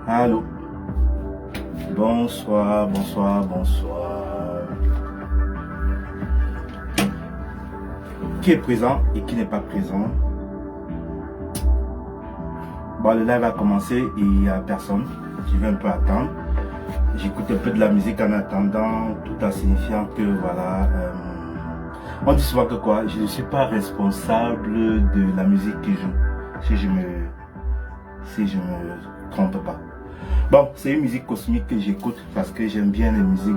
Allô. Bonsoir, bonsoir, bonsoir. Qui est présent et qui n'est pas présent? Bon, le live va commencer et il n'y a personne. Je vais un peu attendre. J'écoute un peu de la musique en attendant, tout en signifiant que voilà. On dit souvent que quoi? Je ne suis pas responsable de la musique que je joue. Si je me trompe pas. Bon, c'est une musique cosmique que j'écoute parce que j'aime bien les musiques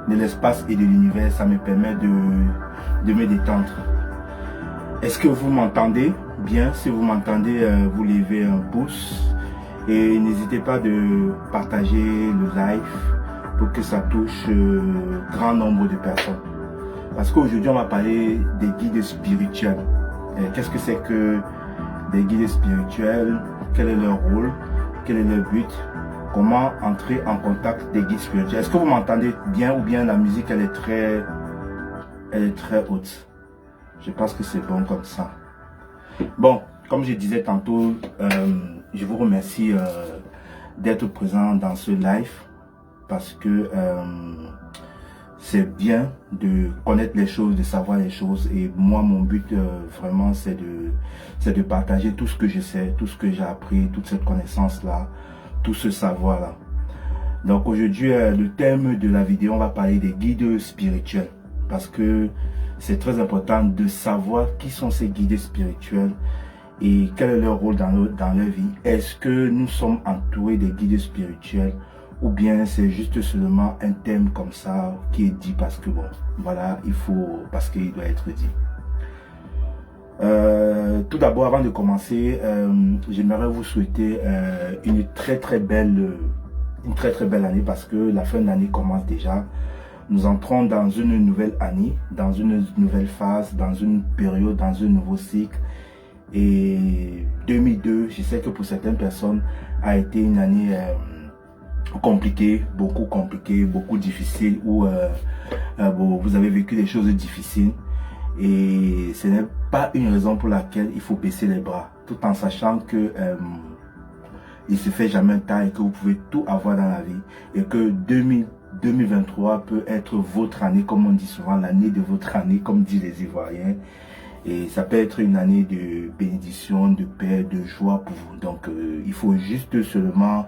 de l'espace et de l'univers. Ça me permet de me détendre. Est-ce que vous m'entendez bien? Si vous m'entendez, vous levez un pouce. Et n'hésitez pas de partager le live pour que ça touche grand nombre de personnes. Parce qu'aujourd'hui, on va parler des guides spirituels. Qu'est-ce que c'est que des guides spirituels? Quel est leur rôle? Quel est leur but? Comment entrer en contact des guides spirituels? Est-ce que vous m'entendez bien ou bien la musique elle est très haute? Je pense que c'est bon comme ça. Bon, comme je disais tantôt, je vous remercie d'être présent dans ce live parce que c'est bien de connaître les choses, de savoir les choses, et moi mon but vraiment c'est de partager tout ce que je sais, tout ce que j'ai appris, toute cette connaissance là, tout ce savoir là. Donc aujourd'hui le thème de la vidéo, on va parler des guides spirituels parce que c'est très important de savoir qui sont ces guides spirituels et quel est leur rôle dans leur vie. Est-ce que nous sommes entourés des guides spirituels ou bien c'est juste seulement un thème comme ça qui est dit parce que bon, voilà, parce qu'il doit être dit. Tout d'abord, avant de commencer, j'aimerais vous souhaiter une très belle année parce que la fin d'année commence déjà. Nous entrons dans une nouvelle année, dans une nouvelle phase, dans une période, dans un nouveau cycle. Et 2002, je sais que pour certaines personnes, a été une année compliquée, beaucoup difficile, où vous avez vécu des choses difficiles. Et ce n'est pas une raison pour laquelle il faut baisser les bras, tout en sachant que il se fait jamais un temps et que vous pouvez tout avoir dans la vie. Et que 2023 peut être votre année, comme on dit souvent, l'année de votre année, comme disent les Ivoiriens. Et ça peut être une année de bénédiction, de paix, de joie pour vous. Donc, il faut juste seulement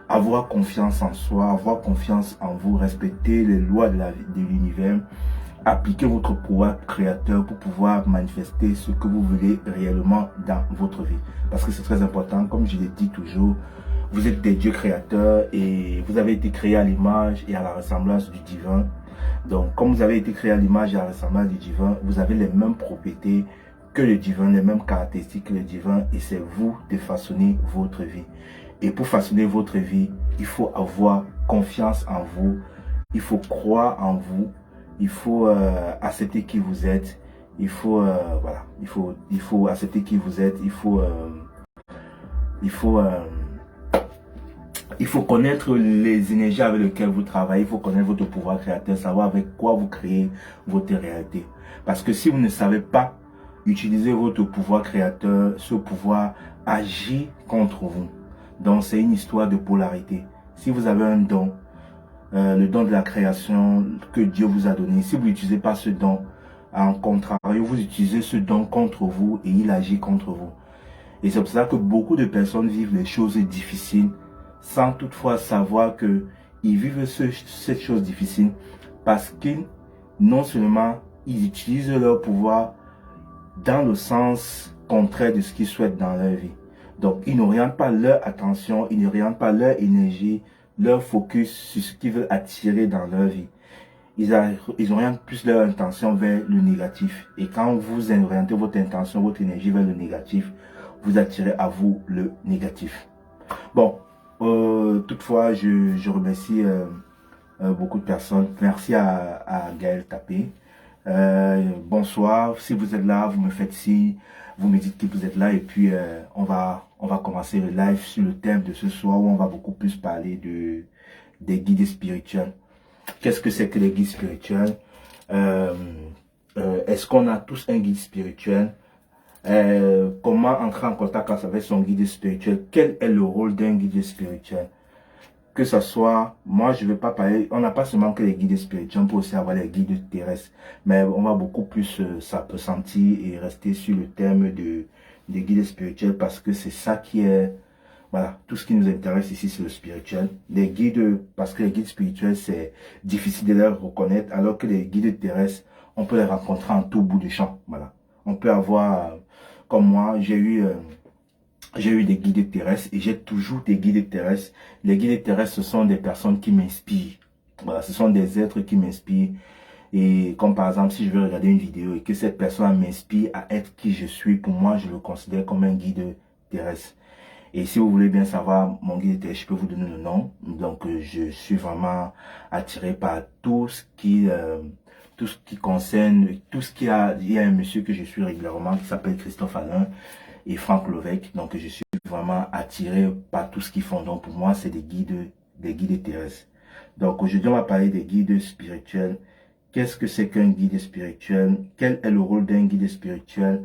avoir confiance en soi, avoir confiance en vous, respecter les lois de l'univers, appliquer votre pouvoir créateur pour pouvoir manifester ce que vous voulez réellement dans votre vie. Parce que c'est très important, comme je l'ai dit toujours, vous êtes des dieux créateurs et vous avez été créés à l'image et à la ressemblance du divin. Donc, comme vous avez été créé à l'image et à la ressemblance du divin, vous avez les mêmes propriétés que le divin, les mêmes caractéristiques que le divin, et c'est vous de façonner votre vie. Et pour façonner votre vie, il faut avoir confiance en vous, il faut croire en vous, il faut accepter qui vous êtes, il faut voilà, il faut accepter qui vous êtes, il faut connaître les énergies avec lesquelles vous travaillez, il faut connaître votre pouvoir créateur, savoir avec quoi vous créez votre réalité. Parce que si vous ne savez pas utiliser votre pouvoir créateur, ce pouvoir agit contre vous. Donc c'est une histoire de polarité. Si vous avez un don, le don de la création que Dieu vous a donné, si vous n'utilisez pas ce don, en contrario, vous utilisez ce don contre vous et il agit contre vous. Et c'est pour ça que beaucoup de personnes vivent les choses difficiles sans toutefois savoir que ils vivent cette chose difficile parce qu'ils, non seulement ils utilisent leur pouvoir dans le sens contraire de ce qu'ils souhaitent dans leur vie. Donc ils n'orientent pas leur attention, ils n'orientent pas leur énergie, leur focus sur ce qu'ils veulent attirer dans leur vie. Ils orientent plus leur intention vers le négatif. Et quand vous orientez votre intention, votre énergie vers le négatif, vous attirez à vous le négatif. Bon, toutefois, je remercie beaucoup de personnes. Merci à Gaël Tapé. Bonsoir, si vous êtes là, vous me faites signe, vous me dites que vous êtes là et puis on va commencer le live sur le thème de ce soir où on va beaucoup plus parler des guides spirituels. Qu'est-ce que c'est que les guides spirituels? Est-ce qu'on a tous un guide spirituel? comment entrer en contact avec son guide spirituel, quel est le rôle d'un guide spirituel. Que ce soit, moi je ne veux pas parler, on n'a pas seulement que les guides spirituels, on peut aussi avoir les guides terrestres, mais on va beaucoup plus s'appesantir et rester sur le thème des guides spirituels parce que c'est ça qui est, voilà, tout ce qui nous intéresse ici c'est le spirituel. Les guides, parce que les guides spirituels c'est difficile de les reconnaître, alors que les guides terrestres, on peut les rencontrer en tout bout du champ, voilà. On peut avoir, comme moi, j'ai eu des guides terrestres et j'ai toujours des guides terrestres. Les guides terrestres, ce sont des personnes qui m'inspirent. Voilà, ce sont des êtres qui m'inspirent. Et comme par exemple, si je veux regarder une vidéo et que cette personne m'inspire à être qui je suis, pour moi, je le considère comme un guide terrestre. Et si vous voulez bien savoir mon guide terrestre, je peux vous donner le nom. Donc, je suis vraiment attiré par tout ce qui concerne, tout ce qui a, il y a un monsieur que je suis régulièrement qui s'appelle Christophe Alain et Franck Lovec. Donc, je suis vraiment attiré par tout ce qu'ils font. Donc, pour moi, c'est des guides terrestres. Donc, aujourd'hui, on va parler des guides spirituels. Qu'est-ce que c'est qu'un guide spirituel? Quel est le rôle d'un guide spirituel?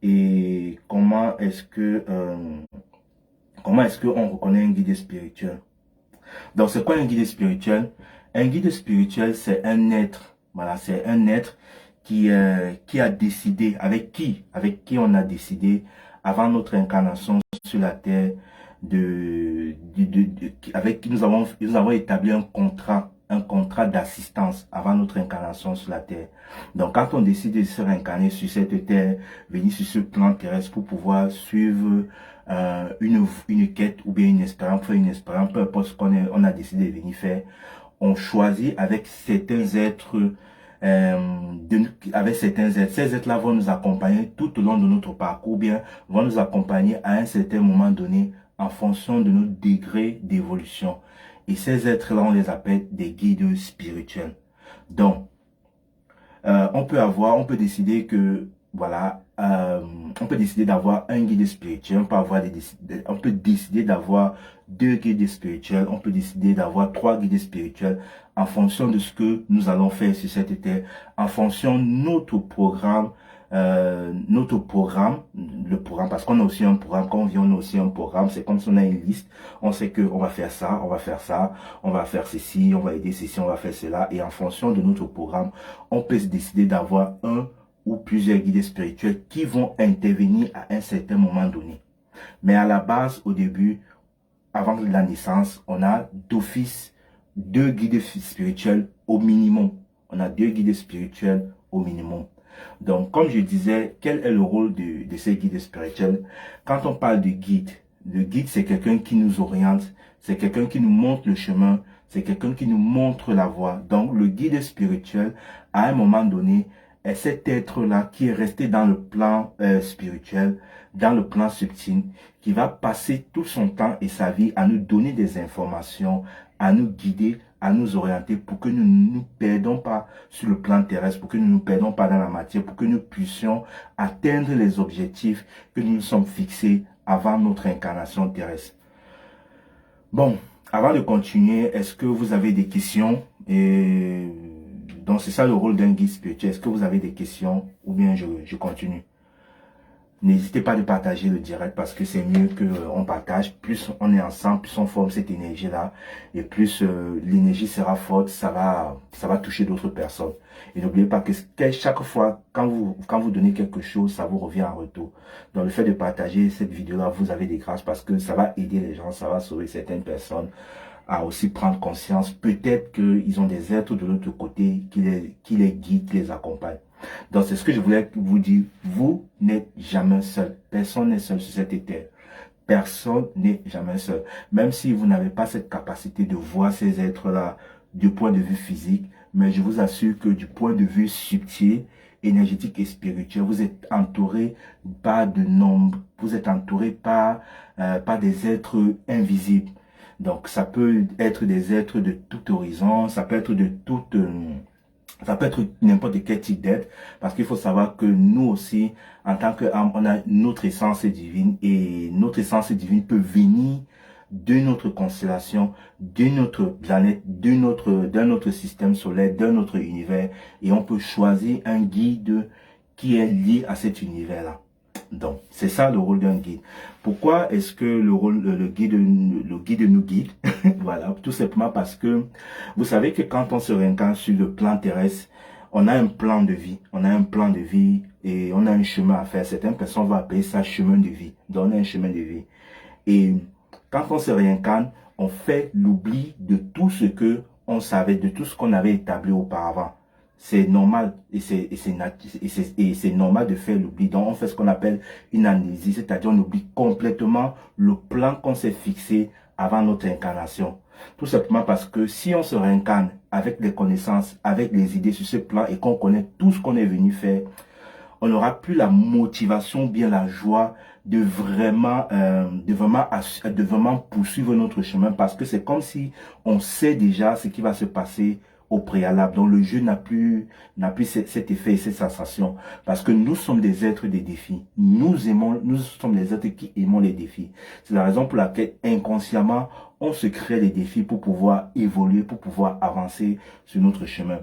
Et comment est-ce qu'on reconnaît un guide spirituel? Donc, c'est quoi un guide spirituel? Un guide spirituel, c'est un être. Voilà, c'est un être qui a décidé, avec qui on a décidé avant notre incarnation sur la terre, avec qui nous avons établi un contrat d'assistance avant notre incarnation sur la terre. Donc, quand on décide de se réincarner sur cette terre, venir sur ce plan terrestre pour pouvoir suivre une quête ou bien une espérance, peu importe ce on a décidé de venir faire, on choisit avec certains êtres, ces êtres-là vont nous accompagner tout au long de notre parcours, ou bien vont nous accompagner à un certain moment donné en fonction de notre degré d'évolution. Et ces êtres-là, on les appelle des guides spirituels. Donc, on peut décider que, voilà, on peut décider d'avoir un guide spirituel, on peut décider d'avoir 2 guides spirituels, on peut décider d'avoir 3 guides spirituels en fonction de ce que nous allons faire sur cette terre, en fonction de notre programme, parce qu'on a aussi un programme, quand on vient, on a aussi un programme, c'est comme si on a une liste, on sait que on va faire ça, on va faire ça, on va faire ceci, on va aider ceci, on va faire cela, et en fonction de notre programme, on peut se décider d'avoir un ou plusieurs guides spirituels qui vont intervenir à un certain moment donné. Mais à la base, au début, avant la naissance, on a d'office 2 guides spirituels au minimum. On a 2 guides spirituels au minimum. Donc, comme je disais, quel est le rôle de ces guides spirituels? Quand on parle de guide, le guide, c'est quelqu'un qui nous oriente, c'est quelqu'un qui nous montre le chemin, c'est quelqu'un qui nous montre la voie. Donc, le guide spirituel, à un moment donné, est cet être-là qui est resté dans le plan spirituel, dans le plan subtil, qui va passer tout son temps et sa vie à nous donner des informations, à nous guider, à nous orienter pour que nous ne nous perdons pas sur le plan terrestre, pour que nous ne nous perdons pas dans la matière, pour que nous puissions atteindre les objectifs que nous nous sommes fixés avant notre incarnation terrestre. Bon, avant de continuer, est-ce que vous avez des questions? Donc c'est ça le rôle d'un guide spirituel. Est-ce que vous avez des questions ou bien je continue? N'hésitez pas à partager le direct parce que c'est mieux qu'on partage. Plus on est ensemble, plus on forme cette énergie-là. Et plus l'énergie sera forte, ça va toucher d'autres personnes. Et n'oubliez pas que chaque fois, quand vous donnez quelque chose, ça vous revient en retour. Donc le fait de partager cette vidéo-là, vous avez des grâces parce que ça va aider les gens, ça va sauver certaines personnes à aussi prendre conscience. Peut-être qu'ils ont des êtres de l'autre côté qui les guident, qui les accompagnent. Donc c'est ce que je voulais vous dire. Vous n'êtes jamais seul. Personne n'est seul sur cette terre. Personne n'est jamais seul. Même si vous n'avez pas cette capacité de voir ces êtres-là du point de vue physique, mais je vous assure que du point de vue subtil, énergétique et spirituel, vous êtes entouré par de nombre, vous êtes entouré par des êtres invisibles. Donc ça peut être des êtres de tout horizon, ça peut être ça peut être n'importe quel type d'être, parce qu'il faut savoir que nous aussi, en tant qu'âme, on a notre essence divine, et notre essence divine peut venir de notre constellation, de notre planète, d'un autre système solaire, d'un autre univers, et on peut choisir un guide qui est lié à cet univers-là. Donc, c'est ça le rôle d'un guide. Pourquoi est-ce que le guide nous guide? Voilà, tout simplement parce que vous savez que quand on se réincarne sur le plan terrestre, on a un plan de vie. On a un plan de vie et on a un chemin à faire. Certaines personnes vont appeler ça chemin de vie. Donc, on a un chemin de vie. Et quand on se réincarne, on fait l'oubli de tout ce que on savait, de tout ce qu'on avait établi auparavant. C'est normal et c'est normal de faire l'oubli. Donc, on fait ce qu'on appelle une amnésie, c'est-à-dire on oublie complètement le plan qu'on s'est fixé avant notre incarnation. Tout simplement parce que si on se réincarne avec les connaissances, avec les idées sur ce plan et qu'on connaît tout ce qu'on est venu faire, on n'aura plus la motivation, bien la joie de vraiment poursuivre notre chemin parce que c'est comme si on sait déjà ce qui va se passer au préalable. Donc le jeu n'a plus cet effet et cette sensation parce que nous sommes des êtres des défis. Nous sommes des êtres qui aimons les défis. C'est la raison pour laquelle inconsciemment on se crée des défis pour pouvoir évoluer, pour pouvoir avancer sur notre chemin.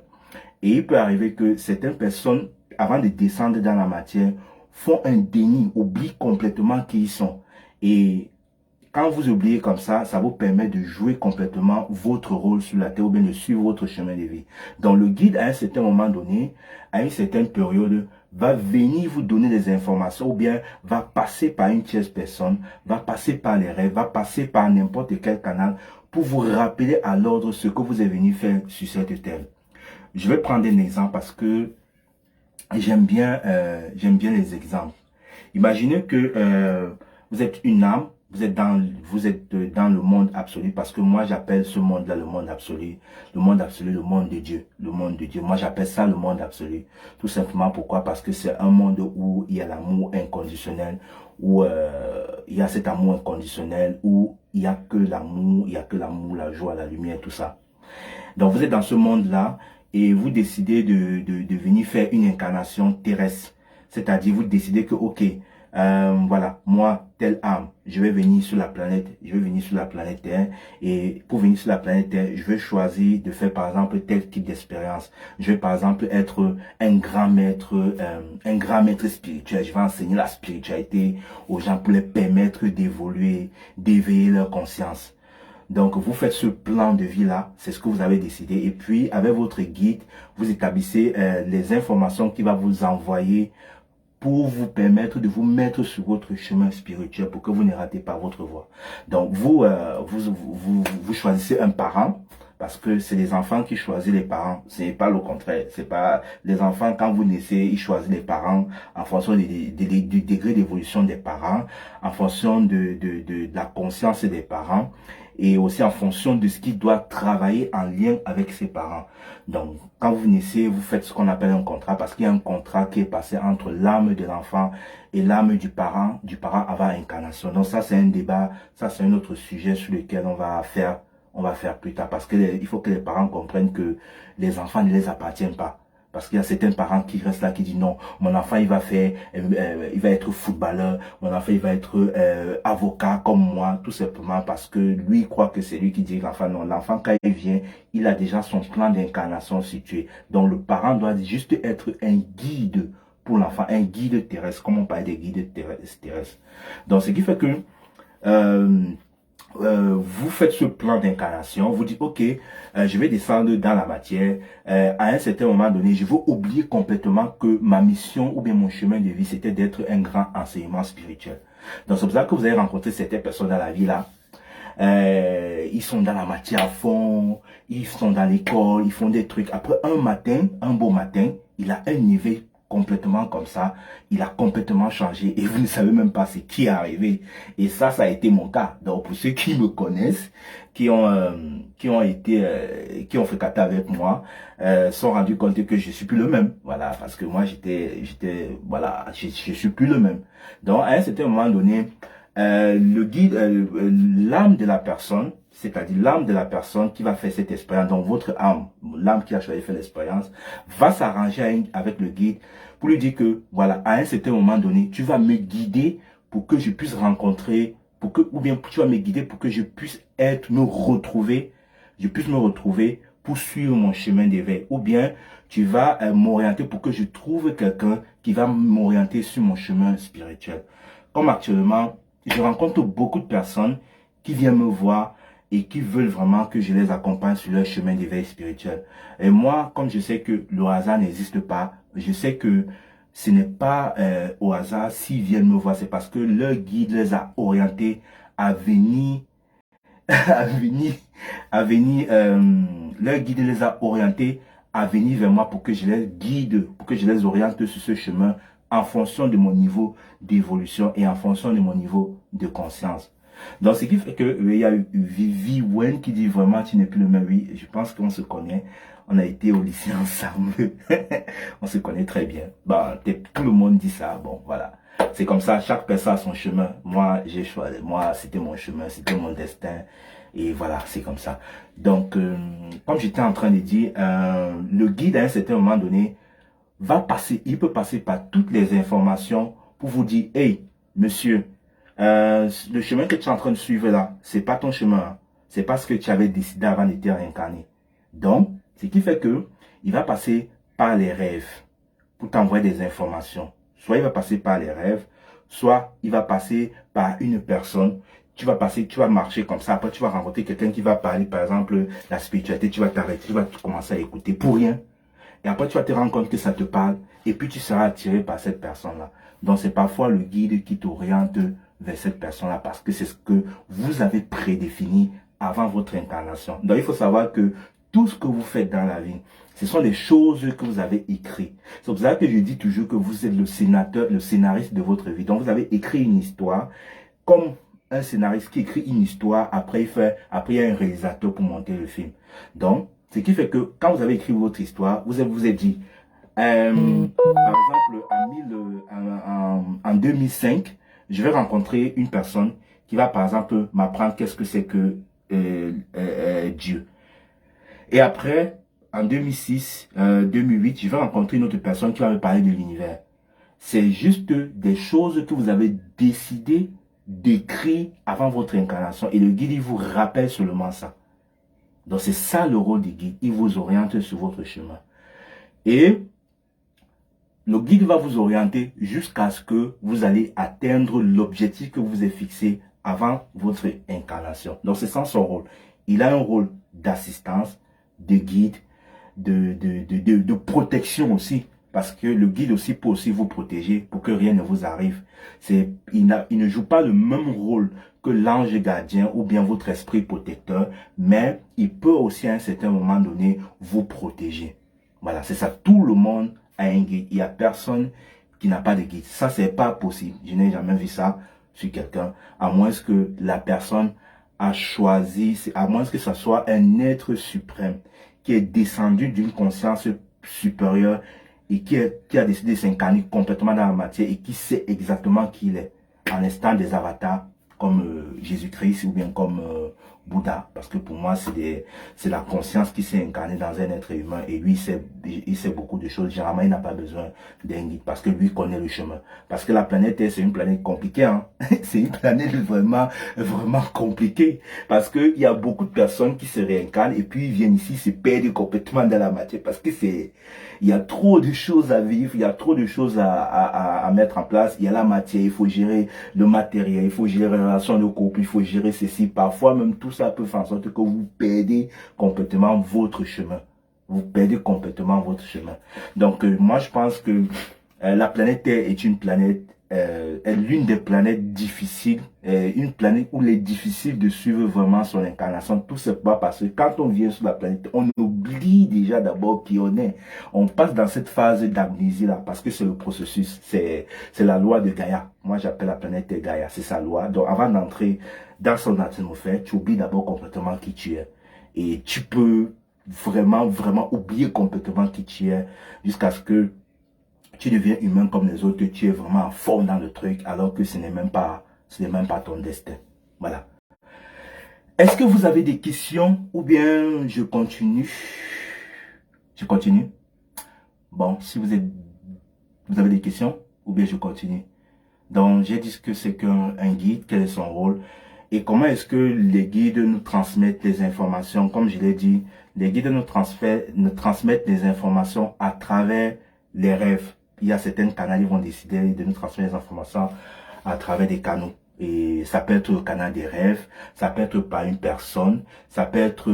Et il peut arriver que certaines personnes, avant de descendre dans la matière, font un déni, oublient complètement qui ils sont. Et quand vous oubliez comme ça vous permet de jouer complètement votre rôle sur la terre ou bien de suivre votre chemin de vie. Donc le guide, à un certain moment donné, à une certaine période, va venir vous donner des informations ou bien va passer par une tierce personne, va passer par les rêves, va passer par n'importe quel canal pour vous rappeler à l'ordre ce que vous êtes venu faire sur cette terre. Je vais prendre un exemple parce que j'aime bien les exemples. Imaginez que vous êtes une âme, vous êtes dans le monde absolu, parce que moi j'appelle ce monde-là le monde absolu, le monde absolu, le monde de Dieu, le monde de Dieu. Moi j'appelle ça le monde absolu. Tout simplement pourquoi? Parce que c'est un monde où il y a l'amour inconditionnel, où il y a cet amour inconditionnel, où il y a que l'amour, la joie, la lumière, tout ça. Donc vous êtes dans ce monde-là. Et vous décidez de venir faire une incarnation terrestre. C'est-à-dire, vous décidez que, ok, voilà, moi, telle âme, je vais venir sur la planète Terre. Et pour venir sur la planète Terre, je vais choisir de faire, par exemple, tel type d'expérience. Je vais, par exemple, être un grand maître spirituel. Je vais enseigner la spiritualité aux gens pour les permettre d'évoluer, d'éveiller leur conscience. Donc, vous faites ce plan de vie-là, c'est ce que vous avez décidé. Et puis, avec votre guide, vous établissez les informations qu'il va vous envoyer pour vous permettre de vous mettre sur votre chemin spirituel pour que vous ne ratez pas votre voie. Donc, vous choisissez un parent parce que c'est les enfants qui choisissent les parents. C'est pas le contraire. C'est pas les enfants, quand vous naissez, ils choisissent les parents en fonction du degré d'évolution des parents, en fonction de la conscience des parents, et aussi en fonction de ce qu'il doit travailler en lien avec ses parents. Donc, quand vous naissez, vous faites ce qu'on appelle un contrat, parce qu'il y a un contrat qui est passé entre l'âme de l'enfant et l'âme du parent avant incarnation. Donc ça, c'est un débat, ça c'est un autre sujet sur lequel on va faire plus tard, parce que il faut que les parents comprennent que les enfants ne les appartiennent pas. Parce qu'il y a certains parents qui restent là, qui disent non, mon enfant il va être footballeur, mon enfant il va être avocat comme moi, tout simplement parce que lui il croit que c'est lui qui dit l'enfant. Non, l'enfant quand il vient, il a déjà son plan d'incarnation situé. Donc le parent doit juste être un guide pour l'enfant, un guide terrestre, comme on parle des guides terrestres. Donc ce qui fait que vous faites ce plan d'incarnation, vous dites ok, je vais descendre dans la matière, à un certain moment donné, je veux oublier complètement que ma mission ou bien mon chemin de vie, c'était d'être un grand enseignement spirituel. Donc c'est pour ça que vous avez rencontré certaines personnes dans la vie là, ils sont dans la matière à fond, ils sont dans l'école, ils font des trucs. Après un beau matin, il a un niveau complètement comme ça, il a complètement changé et vous ne savez même pas ce qui est arrivé. Et ça a été mon cas. Donc pour ceux qui me connaissent, qui ont fréquenté avec moi, sont rendus compte que je suis plus le même. Voilà, parce que moi voilà, je suis plus le même. Donc à un certain moment donné, le guide, l'âme de la personne, c'est-à-dire l'âme de la personne qui va faire cette expérience, donc votre âme, l'âme qui a choisi de faire l'expérience, va s'arranger avec le guide pour lui dire que, voilà, à un certain moment donné, tu vas me guider pour que je puisse rencontrer, ou bien tu vas me guider pour que je puisse me retrouver pour suivre mon chemin d'éveil. Ou bien tu vas m'orienter pour que je trouve quelqu'un qui va m'orienter sur mon chemin spirituel. Comme actuellement, je rencontre beaucoup de personnes qui viennent me voir et qui veulent vraiment que je les accompagne sur leur chemin d'éveil spirituel. Et moi, comme je sais que le hasard n'existe pas, je sais que ce n'est pas au hasard s'ils viennent me voir, c'est parce que leur guide les a orientés à venir, leur guide les a orientés à venir vers moi pour que je les guide, pour que je les oriente sur ce chemin en fonction de mon niveau d'évolution et en fonction de mon niveau de conscience. Donc, ce qui fait que il y a eu Vivi Wen qui dit vraiment tu n'es plus le même. Oui, je pense qu'on se connaît. On a été au lycée ensemble. On se connaît très bien. Bon, tout le monde dit ça. Bon, voilà. C'est comme ça, chaque personne a son chemin. Moi, j'ai choisi. Moi, c'était mon chemin, c'était mon destin. Et voilà, c'est comme ça. Donc, comme j'étais en train de dire, le guide, à un certain moment donné, va passer, il peut passer par toutes les informations pour vous dire, hey, monsieur, le chemin que tu es en train de suivre là, c'est pas ton chemin. Hein. C'est pas ce que tu avais décidé avant d'être réincarné. Donc, ce qui fait que il va passer par les rêves pour t'envoyer des informations. Soit il va passer par les rêves, soit il va passer par une personne. Tu vas marcher comme ça. Après, tu vas rencontrer quelqu'un qui va parler, par exemple, la spiritualité. Tu vas t'arrêter, tu vas commencer à écouter pour rien. Et après, tu vas te rendre compte que ça te parle. Et puis, tu seras attiré par cette personne-là. Donc, c'est parfois le guide qui t'oriente vers cette personne-là parce que c'est ce que vous avez prédéfini avant votre incarnation. Donc, il faut savoir que tout ce que vous faites dans la vie, ce sont des choses que vous avez écrites. C'est pour ça que je dis toujours que vous êtes le scénariste de votre vie. Donc, vous avez écrit une histoire comme un scénariste qui écrit une histoire, après il y a un réalisateur pour monter le film. Donc, ce qui fait que quand vous avez écrit votre histoire, vous vous êtes dit, par exemple, en 2005, je vais rencontrer une personne qui va, par exemple, m'apprendre qu'est-ce que c'est que Dieu. Et après, en 2006, 2008, je vais rencontrer une autre personne qui va me parler de l'univers. C'est juste des choses que vous avez décidé d'écrire avant votre incarnation. Et le guide, il vous rappelle seulement ça. Donc, c'est ça le rôle du guide. Il vous oriente sur votre chemin. Et le guide va vous orienter jusqu'à ce que vous allez atteindre l'objectif que vous avez fixé avant votre incarnation. Donc, c'est ça son rôle. Il a un rôle d'assistance, de guide, de protection aussi. Parce que le guide aussi peut aussi vous protéger pour que rien ne vous arrive. Il ne joue pas le même rôle que l'ange gardien ou bien votre esprit protecteur, mais il peut aussi à un certain moment donné vous protéger. Voilà, c'est ça. Tout le monde a un guide. Il n'y a personne qui n'a pas de guide. Ça, c'est pas possible. Je n'ai jamais vu ça sur quelqu'un, à moins que la personne a choisi, à moins que ce soit un être suprême qui est descendu d'une conscience supérieure et qui a décidé de s'incarner complètement dans la matière et qui sait exactement qui il est, en instant des avatars comme Jésus-Christ ou bien comme Bouddha. Parce que pour moi, c'est la conscience qui s'est incarnée dans un être humain et lui, il sait beaucoup de choses. Généralement, il n'a pas besoin d'un guide parce que lui connaît le chemin. Parce que la planète Terre, c'est une planète compliquée. Hein? C'est une planète vraiment, vraiment compliquée. Parce qu'il y a beaucoup de personnes qui se réincarnent et puis ils viennent ici se perdre complètement dans la matière. Parce que il y a trop de choses à vivre, il y a trop de choses à mettre en place. Il y a la matière, il faut gérer le matériel, il faut gérer les relations de couple, il faut gérer ceci. Parfois même tout ça peut faire en sorte que vous perdez complètement votre chemin. Vous perdez complètement votre chemin. Donc moi je pense que la planète Terre est une planète, est l'une des planètes difficiles, une planète où il est difficile de suivre vraiment son incarnation. Tout simplement parce que quand on vient sur la planète, on oublie déjà d'abord qui on est. On passe dans cette phase d'amnésie là parce que c'est le processus, c'est la loi de Gaïa. Moi j'appelle la planète Gaïa, c'est sa loi. Donc avant d'entrer dans son atmosphère, tu oublies d'abord complètement qui tu es. Et tu peux vraiment oublier complètement qui tu es jusqu'à ce que tu deviens humain comme les autres, tu es vraiment en forme dans le truc, alors que ce n'est même pas ton destin. Voilà. Est-ce que vous avez des questions ou bien je continue? Je continue. Bon, si vous avez des questions ou bien je continue. Donc, j'ai dit que c'est qu'un guide, quel est son rôle? Et comment est-ce que les guides nous transmettent les informations? Comme je l'ai dit, les guides nous transmettent les informations à travers les rêves. Il y a certains canaux qui vont décider de nous transmettre les informations à travers des canaux. Et ça peut être le canal des rêves, ça peut être par une personne, ça peut être,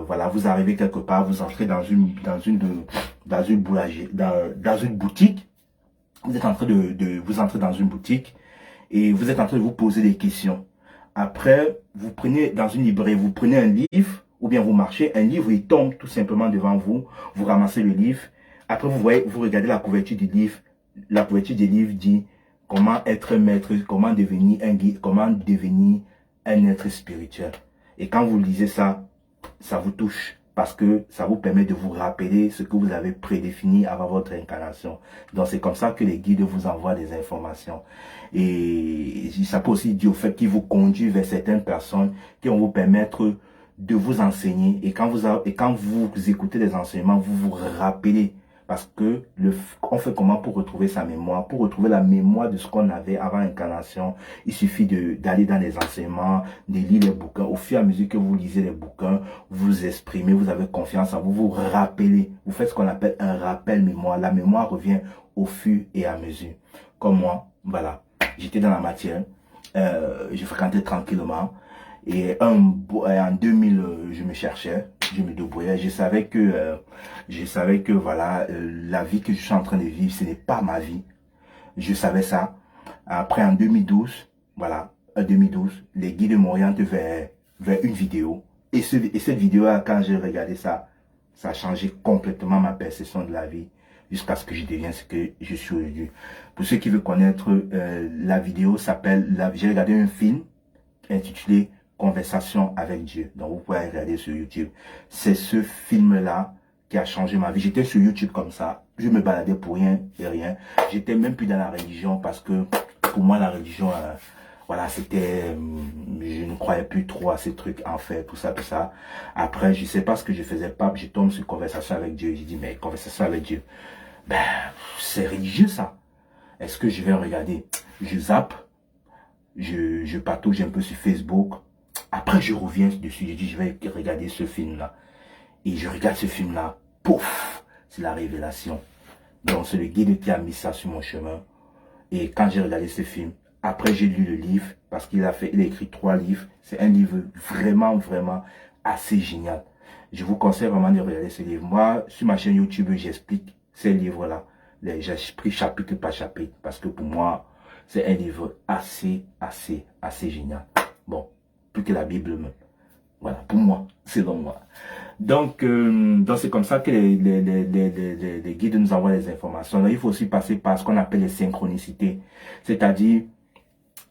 voilà, vous arrivez quelque part, vous entrez dans une boulangerie, dans une boutique, vous êtes en train vous entrez dans une boutique et vous êtes en train de vous poser des questions. Après, vous prenez dans une librairie, vous prenez un livre, ou bien vous marchez, un livre, il tombe tout simplement devant vous, vous ramassez le livre, après vous voyez, vous regardez la couverture du livre, la couverture du livre dit comment être maître, comment devenir un guide, comment devenir un être spirituel. Et quand vous lisez ça, ça vous touche parce que ça vous permet de vous rappeler ce que vous avez prédéfini avant votre incarnation. Donc c'est comme ça que les guides vous envoient des informations. Et ça peut aussi dire au fait qu'ils vous conduisent vers certaines personnes qui vont vous permettre de vous enseigner. Et quand vous écoutez les enseignements, vous vous rappelez. Parce que on fait comment pour retrouver sa mémoire? Pour retrouver la mémoire de ce qu'on avait avant l'incarnation, il suffit d'aller dans les enseignements, de lire les bouquins. Au fur et à mesure que vous lisez les bouquins, vous exprimez, vous avez confiance en vous, vous rappelez. Vous faites ce qu'on appelle un rappel mémoire. La mémoire revient au fur et à mesure. Comme moi, voilà. J'étais dans la matière, je fréquentais tranquillement. Et en 2000, je me cherchais, je me débrouillais. Je savais que voilà, la vie que je suis en train de vivre, ce n'est pas ma vie. Je savais ça. Après, en 2012, voilà, en 2012, les guides m'orientent vers une vidéo. Et cette vidéo-là, quand j'ai regardé ça, ça a changé complètement ma perception de la vie, jusqu'à ce que je devienne ce que je suis aujourd'hui. Pour ceux qui veulent connaître, la vidéo s'appelle, j'ai regardé un film intitulé Conversation avec Dieu. Donc vous pouvez regarder sur YouTube. C'est ce film-là qui a changé ma vie. J'étais sur YouTube comme ça. Je me baladais pour rien et rien. J'étais même plus dans la religion parce que pour moi la religion, voilà, c'était, je ne croyais plus trop à ces trucs en fait, tout ça, tout ça. Après, je sais pas ce que je faisais pas. Je tombe sur Conversation avec Dieu. J'ai dit mais Conversation avec Dieu, ben c'est religieux ça. Est-ce que je vais regarder? Je zappe. Je patouche un peu sur Facebook. Après, je reviens dessus. Je dis, je vais regarder ce film-là. Et je regarde ce film-là. Pouf! C'est la révélation. Donc, c'est le guide qui a mis ça sur mon chemin. Et quand j'ai regardé ce film, après, j'ai lu le livre. Parce qu'il a écrit 3 livres. C'est un livre vraiment, vraiment assez génial. Je vous conseille vraiment de regarder ce livre. Moi, sur ma chaîne YouTube, j'explique ces livres-là. J'explique chapitre par chapitre. Parce que pour moi, c'est un livre assez génial. Bon, plus que la Bible même. Voilà, pour moi, selon moi. Donc c'est comme ça que les guides nous envoient les informations. Donc, il faut aussi passer par ce qu'on appelle les synchronicités. C'est-à-dire,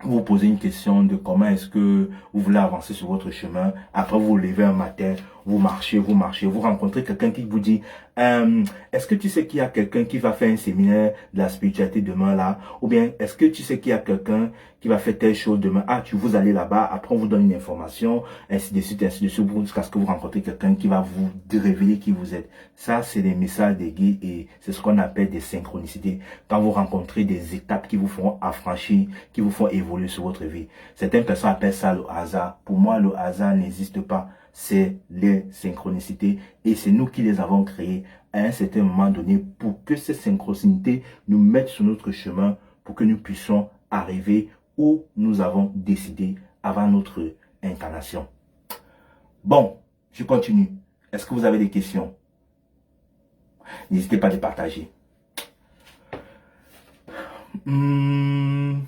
vous posez une question de comment est-ce que vous voulez avancer sur votre chemin. Après, vous vous levez un matin, vous marchez, vous rencontrez quelqu'un qui vous dit, est-ce que tu sais qu'il y a quelqu'un qui va faire un séminaire de la spiritualité demain là? Ou bien, est-ce que tu sais qu'il y a quelqu'un qui va faire telle chose demain? Ah, vous allez là-bas, après on vous donne une information, ainsi de suite, jusqu'à ce que vous rencontrez quelqu'un qui va vous révéler qui vous êtes. Ça, c'est les messages des guides et c'est ce qu'on appelle des synchronicités. Quand vous rencontrez des étapes qui vous font affranchir, qui vous font évoluer sur votre vie. Certaines personnes appellent ça le hasard. Pour moi, le hasard n'existe pas. C'est les synchronicités et c'est nous qui les avons créées à un certain moment donné pour que ces synchronicités nous mettent sur notre chemin pour que nous puissions arriver où nous avons décidé avant notre incarnation. Bon, je continue. Est-ce que vous avez des questions? N'hésitez pas à les partager.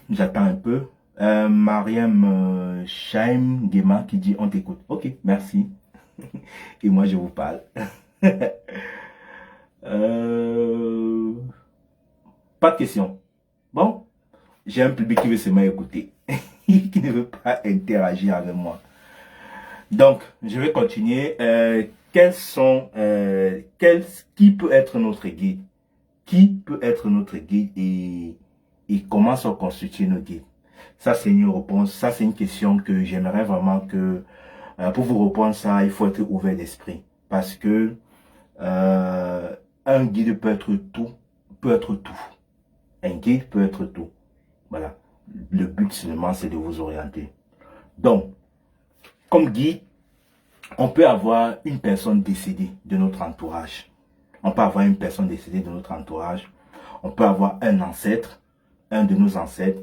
J'attends un peu. Mariam Chaim Gema qui dit on t'écoute. Ok, merci. Et moi je vous parle. Pas de questions. Bon, j'ai un public qui veut seulement écouter, qui ne veut pas interagir avec moi. Donc, je vais continuer. Qui peut être notre guide? Qui peut être notre guide et comment se constituer nos guides? Ça, c'est une réponse. Ça, c'est une question que j'aimerais vraiment que, pour vous répondre ça, il faut être ouvert d'esprit. Parce que un guide peut être tout, Un guide peut être tout. Voilà. Le but seulement, c'est de vous orienter. Donc, comme guide, on peut avoir une personne décédée de notre entourage. On peut avoir une personne décédée de notre entourage. On peut avoir un ancêtre, un de nos ancêtres,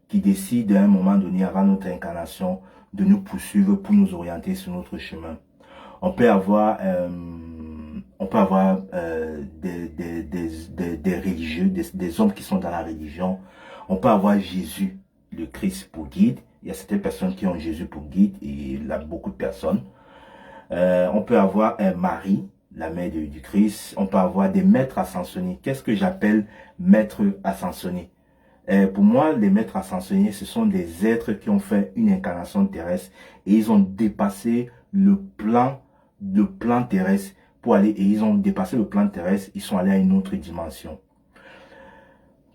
qui décide à un moment donné, avant notre incarnation, de nous poursuivre pour nous orienter sur notre chemin. On peut avoir, des religieux, des hommes qui sont dans la religion. On peut avoir Jésus, le Christ, pour guide. Il y a certaines personnes qui ont Jésus pour guide et il y a beaucoup de personnes. On peut avoir Marie, la mère du Christ. On peut avoir des maîtres ascensionnés. Qu'est-ce que j'appelle maîtres ascensionnés? Pour moi, les maîtres ascensionnés, ce sont des êtres qui ont fait une incarnation terrestre et ils ont dépassé le plan terrestre pour aller, et ils ont dépassé le plan terrestre, ils sont allés à une autre dimension.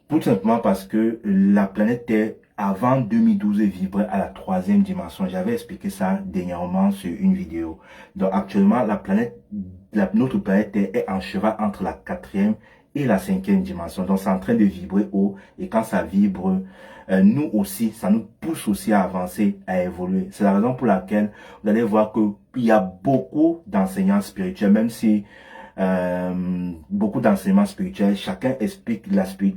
Tout simplement parce que la planète Terre, avant 2012, vibrait à la 3e dimension. J'avais expliqué ça dernièrement sur une vidéo. Donc actuellement, notre planète Terre est en cheval entre la 4e et la 5e dimension. Donc c'est en train de vibrer haut. Et quand ça vibre, nous aussi, ça nous pousse aussi à avancer, à évoluer. C'est la raison pour laquelle vous allez voir qu'il y a beaucoup d'enseignants spirituels, même si beaucoup d'enseignements spirituels, chacun explique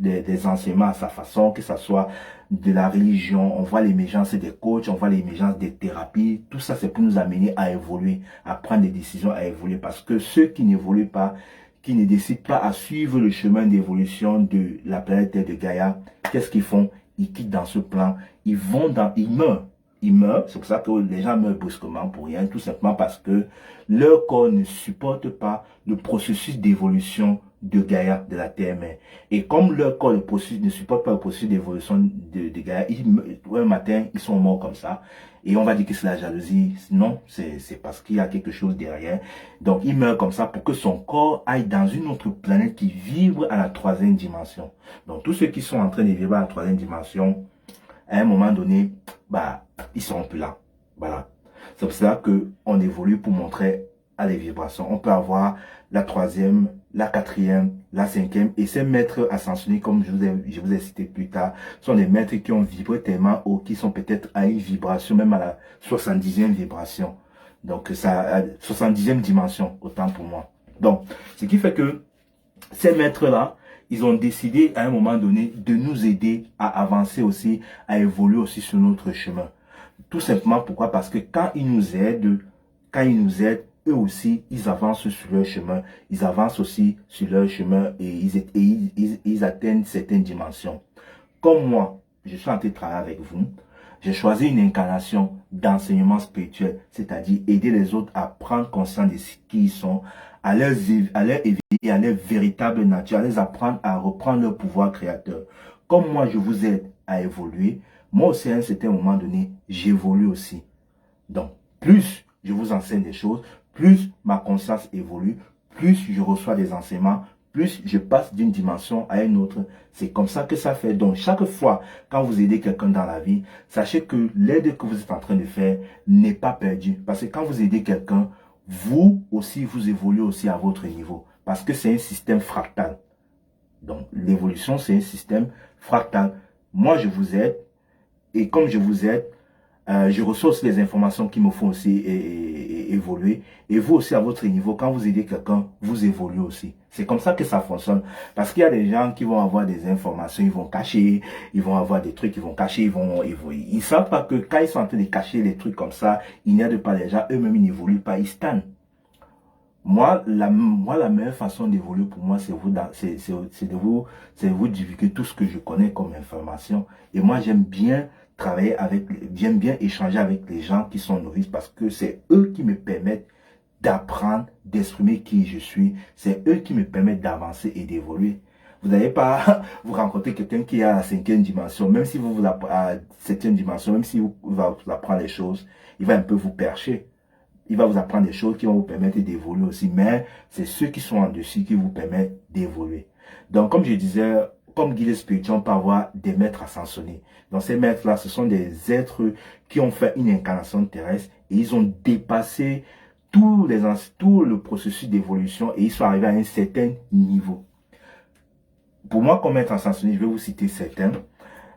des enseignements à sa façon, que ce soit de la religion, on voit l'émergence des coachs, on voit l'émergence des thérapies, tout ça c'est pour nous amener à évoluer, à prendre des décisions, à évoluer, parce que ceux qui n'évoluent pas, qui ne décident pas à suivre le chemin d'évolution de la planète Terre de Gaïa, qu'est-ce qu'ils font? Ils quittent dans ce plan, ils meurent. Ils meurent, c'est pour ça que les gens meurent brusquement pour rien, tout simplement parce que leur corps ne supporte pas le processus d'évolution de Gaïa, de la Terre-mère. Et comme leur corps ne supporte pas le processus d'évolution de Gaïa, un matin, ils sont morts comme ça. Et on va dire que c'est la jalousie. Non, c'est parce qu'il y a quelque chose derrière. Donc, il meurt comme ça pour que son corps aille dans une autre planète qui vibre à la 3e dimension. Donc, tous ceux qui sont en train de vivre à la 3e dimension, à un moment donné, ils seront plus là. Voilà. C'est pour cela qu'on évolue pour montrer à les vibrations. On peut avoir la 3e, la 4e, la 5e. Et ces maîtres ascensionnés, comme je vous ai cité plus tard, sont des maîtres qui ont vibré tellement haut, qui sont peut-être à une vibration, même à la 70e vibration. Donc, ça, 70e dimension, autant pour moi. Donc, ce qui fait que ces maîtres-là, ils ont décidé à un moment donné de nous aider à avancer aussi, à évoluer aussi sur notre chemin. Tout simplement pourquoi? Parce que quand ils nous aident, eux aussi, ils avancent sur leur chemin. Ils avancent aussi sur leur chemin et ils atteignent certaines dimensions. Comme moi, je suis en train de travailler avec vous. J'ai choisi une incarnation d'enseignement spirituel, c'est-à-dire aider les autres à prendre conscience de ce qu'ils sont, à leur éveiller à leur véritable nature, à les apprendre à reprendre leur pouvoir créateur. Comme moi, je vous aide à évoluer, moi aussi, à un certain moment donné, j'évolue aussi. Donc, plus je vous enseigne des choses, plus ma conscience évolue, plus je reçois des enseignements, plus je passe d'une dimension à une autre. C'est comme ça que ça fait. Donc, chaque fois, quand vous aidez quelqu'un dans la vie, sachez que l'aide que vous êtes en train de faire n'est pas perdue. Parce que quand vous aidez quelqu'un, vous aussi, vous évoluez aussi à votre niveau. Parce que c'est un système fractal. Donc, l'évolution, c'est un système fractal. Moi, je vous aide. Et comme je vous aide, je reçois aussi les informations qui me font aussi évoluer. Et vous aussi, à votre niveau, quand vous aidez quelqu'un, vous évoluez aussi. C'est comme ça que ça fonctionne. Parce qu'il y a des gens qui vont avoir des informations, ils vont cacher, ils vont avoir des trucs, ils vont cacher, ils ne savent pas que quand ils sont en train de cacher les trucs comme ça, ils n'aident pas les gens, eux-mêmes, ils n'évoluent pas, ils stagnent. Moi, la meilleure façon d'évoluer pour moi, c'est de vous divulguer tout ce que je connais comme information. Et moi, j'aime bien travailler j'aime bien échanger avec les gens qui sont novices parce que c'est eux qui me permettent d'apprendre, d'exprimer qui je suis. C'est eux qui me permettent d'avancer et d'évoluer. Vous n'allez pas vous rencontrer quelqu'un qui est à la 5e dimension, même si vous à la 7e dimension, même si vous apprendre les choses, il va un peu vous percher. Il va vous apprendre des choses qui vont vous permettre d'évoluer aussi. Mais c'est ceux qui sont en dessus qui vous permettent d'évoluer. Donc, comme je disais, comme guide spirituel, on peut avoir des maîtres ascensionnés. Donc, ces maîtres-là, ce sont des êtres qui ont fait une incarnation terrestre et ils ont dépassé tout le processus d'évolution et ils sont arrivés à un certain niveau. Pour moi, comme maître ascensionné, je vais vous citer certains.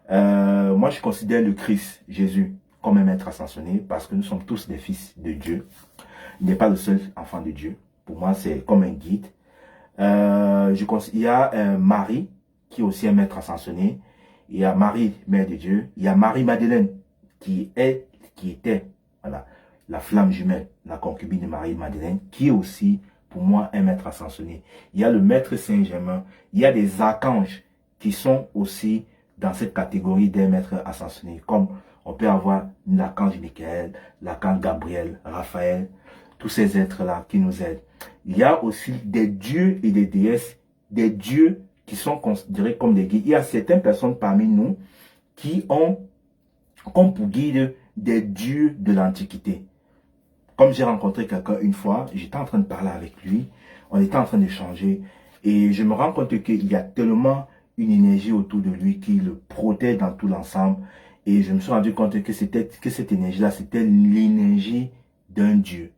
Moi, je considère le Christ, Jésus, comme un maître ascensionné parce que nous sommes tous des fils de Dieu. Il n'est pas le seul enfant de Dieu. Pour moi, c'est comme un guide. Il y a Marie, qui est aussi un maître ascensionné. Il y a Marie, mère de Dieu. Il y a Marie-Madeleine, qui était, voilà, la flamme jumelle, la concubine de Marie-Madeleine, qui est aussi, pour moi, un maître ascensionné. Il y a le maître Saint-Germain. Il y a des archanges qui sont aussi dans cette catégorie des maîtres ascensionnés. Comme on peut avoir l'archange Michael, l'archange Gabriel, Raphaël, tous ces êtres-là qui nous aident. Il y a aussi des dieux et des déesses, des dieux qui sont considérés comme des guides. Il y a certaines personnes parmi nous qui ont comme pour guide des dieux de l'Antiquité. Comme j'ai rencontré quelqu'un une fois, j'étais en train de parler avec lui, on était en train d'échanger, et je me rends compte qu'il y a tellement une énergie autour de lui qui le protège dans tout l'ensemble, et je me suis rendu compte que cette énergie-là, c'était l'énergie d'un dieu.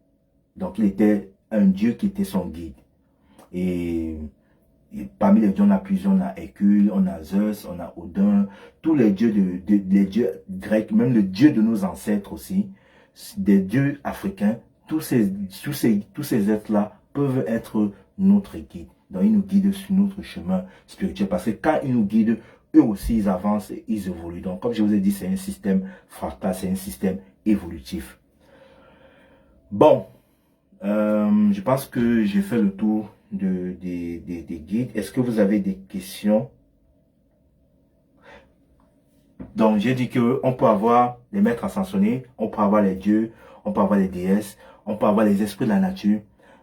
Donc il était un dieu qui était son guide. Et parmi les dieux, on a plusieurs, on a Hercule, on a Zeus, on a Odin, tous les dieux, les dieux grecs, même le dieu de nos ancêtres aussi, des dieux africains, tous ces êtres-là peuvent être notre guide. Donc ils nous guident sur notre chemin spirituel, parce que quand ils nous guident, eux aussi ils avancent et ils évoluent. Donc comme je vous ai dit, c'est un système fractal, c'est un système évolutif. Bon, je pense que j'ai fait le tour des guides. Est-ce que vous avez des questions? Donc, j'ai dit qu'on peut avoir les maîtres ascensionnés, on peut avoir les dieux, on peut avoir les déesses, on peut avoir les esprits de la nature.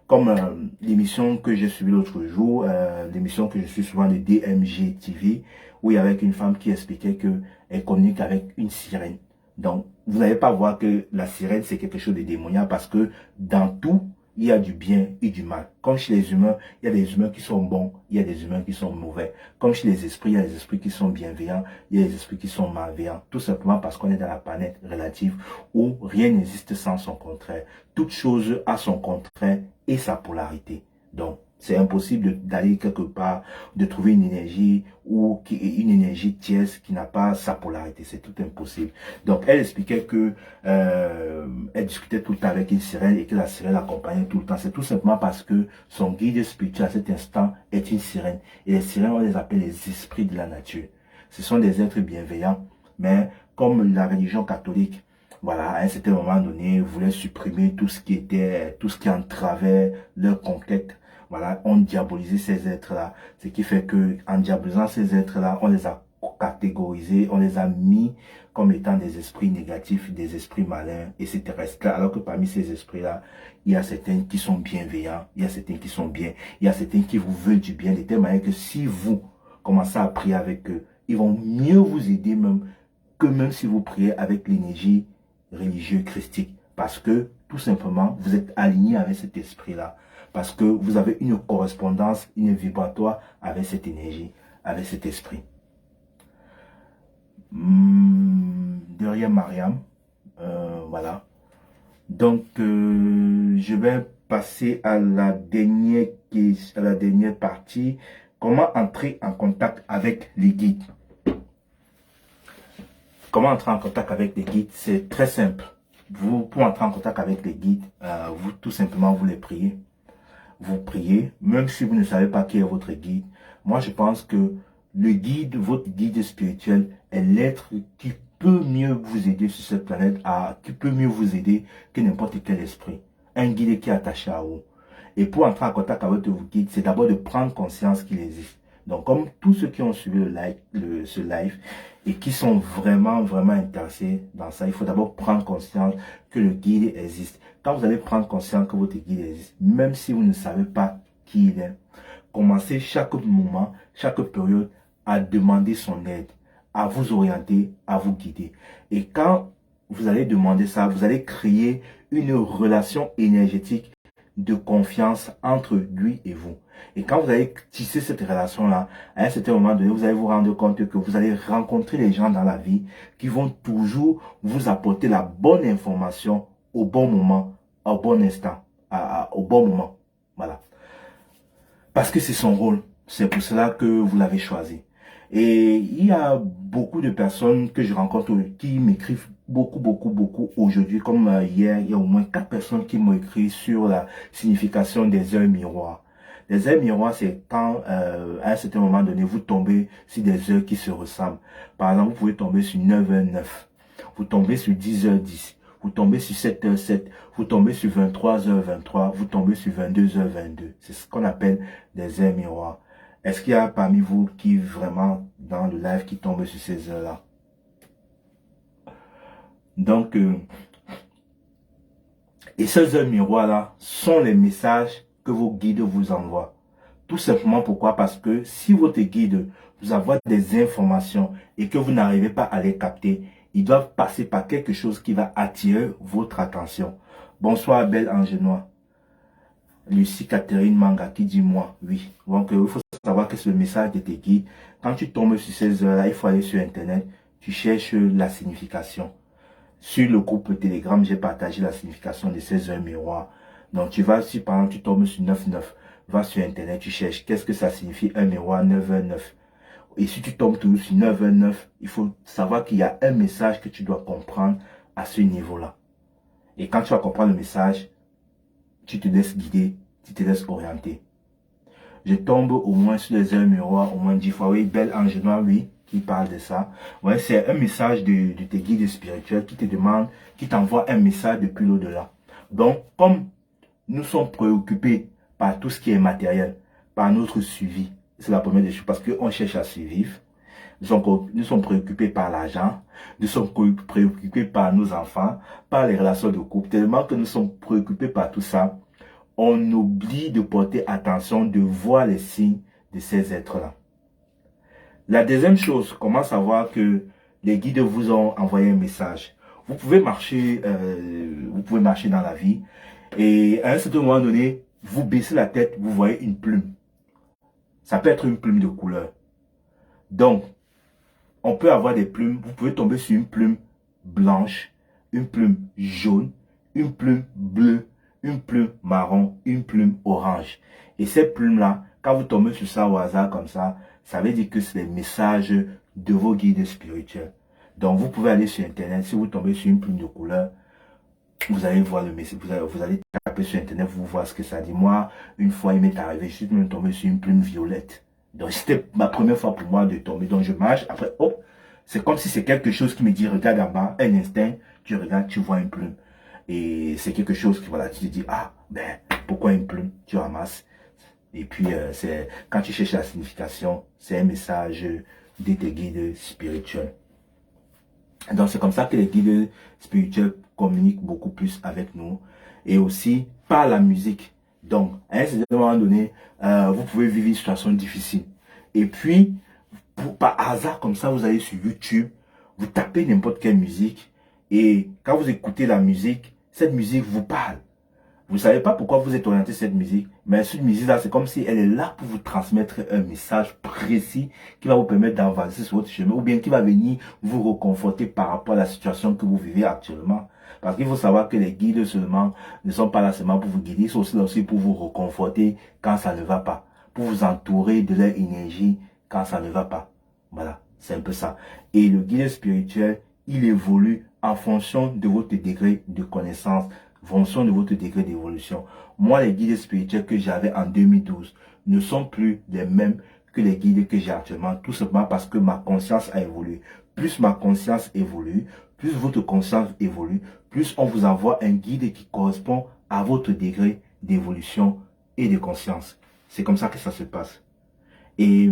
Comme l'émission que j'ai suivie l'autre jour, l'émission que je suis souvent de DMG TV, où il y avait une femme qui expliquait qu'elle communique avec une sirène. Donc, vous n'allez pas voir que la sirène, c'est quelque chose de démoniaque, parce que dans tout, il y a du bien et du mal. Comme chez les humains, il y a des humains qui sont bons, il y a des humains qui sont mauvais. Comme chez les esprits, il y a des esprits qui sont bienveillants, il y a des esprits qui sont malveillants. Tout simplement parce qu'on est dans la planète relative où rien n'existe sans son contraire. Toute chose a son contraire et sa polarité. Donc, c'est impossible d'aller quelque part, de trouver une énergie ou une énergie tierce qui n'a pas sa polarité. C'est tout impossible. Donc, elle expliquait que elle discutait tout le temps avec une sirène et que la sirène l'accompagnait tout le temps. C'est tout simplement parce que son guide spirituel à cet instant est une sirène. Et les sirènes, on les appelle les esprits de la nature. Ce sont des êtres bienveillants, mais comme la religion catholique, voilà, à un certain moment donné, voulait supprimer tout ce qui entravait leur conquête. Voilà, on diabolisait ces êtres-là. Ce qui fait que, en diabolisant ces êtres-là, on les a catégorisés, on les a mis comme étant des esprits négatifs, des esprits malins, etc. Alors que parmi ces esprits-là, il y a certains qui sont bienveillants, il y a certains qui sont bien, il y a certains qui vous veulent du bien, de telle manière que si vous commencez à prier avec eux, ils vont mieux vous aider même si vous priez avec l'énergie religieuse christique. Parce que, tout simplement, vous êtes aligné avec cet esprit-là. Parce que vous avez une correspondance, une vibratoire avec cette énergie, avec cet esprit. Derrière Mariam, voilà. Donc, je vais passer à la dernière partie. Comment entrer en contact avec les guides? Comment entrer en contact avec les guides? C'est très simple. Pour entrer en contact avec les guides, vous tout simplement vous les priez. Vous priez, même si vous ne savez pas qui est votre guide. Moi, je pense que le guide, votre guide spirituel, est l'être qui peut mieux vous aider sur cette planète, qui peut mieux vous aider que n'importe quel esprit. Un guide qui est attaché à vous. Et pour entrer en contact avec votre guide, c'est d'abord de prendre conscience qu'il existe. Donc, comme tous ceux qui ont suivi ce live et qui sont vraiment intéressés dans ça, il faut d'abord prendre conscience que le guide existe. Quand vous allez prendre conscience que votre guide existe, même si vous ne savez pas qui il est, commencez chaque moment, chaque période à demander son aide, à vous orienter, à vous guider. Et quand vous allez demander ça, vous allez créer une relation énergétique de confiance entre lui et vous. Et quand vous allez tisser cette relation-là, à un certain moment donné, vous allez vous rendre compte que vous allez rencontrer les gens dans la vie qui vont toujours vous apporter la bonne information au bon moment, au bon instant, au bon moment. Voilà. Parce que c'est son rôle. C'est pour cela que vous l'avez choisi. Et il y a beaucoup de personnes que je rencontre qui m'écrivent beaucoup aujourd'hui, comme hier, il y a au moins 4 personnes qui m'ont écrit sur la signification des heures miroirs. Les heures miroirs, c'est quand, à un certain moment donné, vous tombez sur des heures qui se ressemblent. Par exemple, vous pouvez tomber sur 9h09, vous tombez sur 10h10, vous tombez sur 7h07, vous tombez sur 23h23, vous tombez sur 22h22. C'est ce qu'on appelle des heures miroirs. Est-ce qu'il y a parmi vous qui vraiment dans le live qui tombe sur ces heures-là? Donc, et ces heures miroirs-là sont les messages que vos guides vous envoient. Tout simplement pourquoi? Parce que si votre guide vous envoie des informations et que vous n'arrivez pas à les capter, ils doivent passer par quelque chose qui va attirer votre attention. Bonsoir, belle Angenois. Lucie Catherine Manga qui dit moi, oui. Donc, il faut savoir que c'est le message de tes guides. Quand tu tombes sur ces heures-là, il faut aller sur Internet, tu cherches la signification. Sur le groupe Telegram, j'ai partagé la signification de ces heures miroirs. Donc, tu vas, si par exemple, tu tombes sur 9-9, va sur Internet, tu cherches qu'est-ce que ça signifie un miroir 9h9. Et si tu tombes toujours sur 9h9, il faut savoir qu'il y a un message que tu dois comprendre à ce niveau-là. Et quand tu vas comprendre le message, tu te laisses guider, tu te laisses orienter. Je tombe au moins sur les heures miroirs, au moins 10 fois. Oui, belle Angenois, oui, qui parle de ça. Ouais, c'est un message de tes guides spirituels qui te demande, qui t'envoie un message depuis l'au-delà. Donc, comme nous sommes préoccupés par tout ce qui est matériel, par notre suivi, c'est la première des choses, parce qu'on cherche à survivre. Nous sommes préoccupés par l'argent, nous sommes préoccupés par nos enfants, par les relations de couple, tellement que nous sommes préoccupés par tout ça, on oublie de porter attention, de voir les signes de ces êtres-là. La deuxième chose, comment savoir que les guides vous ont envoyé un message? Vous pouvez marcher dans la vie et à un certain moment donné, vous baissez la tête, vous voyez une plume. Ça peut être une plume de couleur. Donc, on peut avoir des plumes, vous pouvez tomber sur une plume blanche, une plume jaune, une plume bleue, une plume marron, une plume orange. Et ces plumes-là, quand vous tombez sur ça au hasard comme ça veut dire que c'est les messages de vos guides spirituels. Donc, vous pouvez aller sur Internet, si vous tombez sur une plume de couleur, vous allez voir le message, vous allez taper sur Internet, vous voir ce que ça dit. Moi, une fois, il m'est arrivé, je suis même tombé sur une plume violette. Donc, c'était ma première fois pour moi de tomber. Donc, je marche, après, hop, c'est comme si c'est quelque chose qui me dit, regarde en bas, un instinct, tu regardes, tu vois une plume. Et c'est quelque chose qui, voilà, tu te dis, ah, ben, pourquoi une plume? Tu ramasses. Et puis, c'est quand tu cherches la signification, c'est un message de tes guides spirituels. Donc, c'est comme ça que les guides spirituels communiquent beaucoup plus avec nous. Et aussi, par la musique. Donc, à un certain moment donné, vous pouvez vivre une situation difficile. Et puis, par hasard, comme ça, vous allez sur YouTube, vous tapez n'importe quelle musique. Et quand vous écoutez la musique, cette musique vous parle. Vous ne savez pas pourquoi vous êtes orienté sur cette musique, mais cette musique-là, c'est comme si elle est là pour vous transmettre un message précis qui va vous permettre d'avancer sur votre chemin ou bien qui va venir vous reconforter par rapport à la situation que vous vivez actuellement. Parce qu'il faut savoir que les guides seulement ne sont pas là seulement pour vous guider, ils sont aussi là aussi pour vous reconforter quand ça ne va pas, pour vous entourer de leur énergie quand ça ne va pas. Voilà, c'est un peu ça. Et le guide spirituel, il évolue en fonction de votre degré de connaissance, fonction de votre degré d'évolution. Moi, les guides spirituels que j'avais en 2012 ne sont plus les mêmes que les guides que j'ai actuellement, tout simplement parce que ma conscience a évolué. Plus ma conscience évolue, plus votre conscience évolue, plus on vous envoie un guide qui correspond à votre degré d'évolution et de conscience. C'est comme ça que ça se passe. Et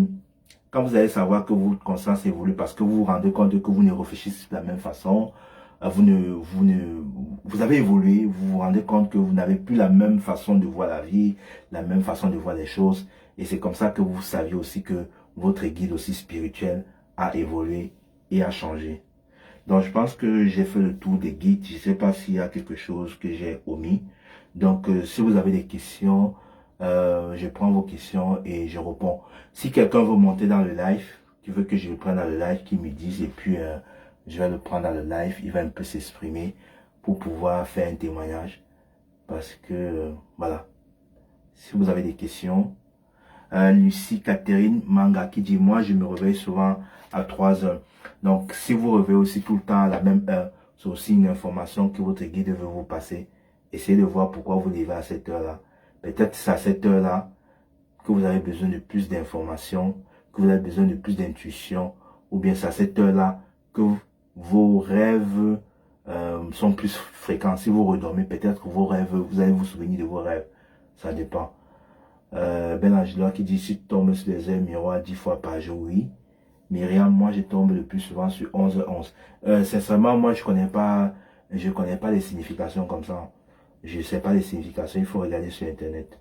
quand vous allez savoir que votre conscience évolue parce que vous vous rendez compte que vous ne réfléchissez de la même façon, vous avez évolué, vous vous rendez compte que vous n'avez plus la même façon de voir la vie, la même façon de voir les choses. Et c'est comme ça que vous saviez aussi que votre guide aussi spirituel a évolué et a changé. Donc je pense que j'ai fait le tour des guides. Je ne sais pas s'il y a quelque chose que j'ai omis. Donc si vous avez des questions, je prends vos questions et je réponds. Si quelqu'un veut monter dans le live, qui veut que je le prenne dans le live, qu'il me dise et puis je vais le prendre dans le live, il va un peu s'exprimer pour pouvoir faire un témoignage. Parce que, voilà, si vous avez des questions, Lucie Catherine Manga qui dit, moi je me réveille souvent à 3 heures. Donc si vous réveillez aussi tout le temps à la même heure, c'est aussi une information que votre guide veut vous passer. Essayez de voir pourquoi vous levez à cette heure-là. Peut-être c'est à cette heure-là que vous avez besoin de plus d'informations, que vous avez besoin de plus d'intuition, ou bien c'est à cette heure-là que vos rêves sont plus fréquents. Si vous redormez, peut-être que vos rêves, vous allez vous souvenir de vos rêves. Ça dépend. Ben Angela qui dit, si tu tombes sur les heures miroirs 10 fois par jour, oui. Myriam, moi je tombe le plus souvent sur 11h11. Sincèrement, moi je connais pas les significations comme ça. Je sais pas les significations, il faut regarder sur internet.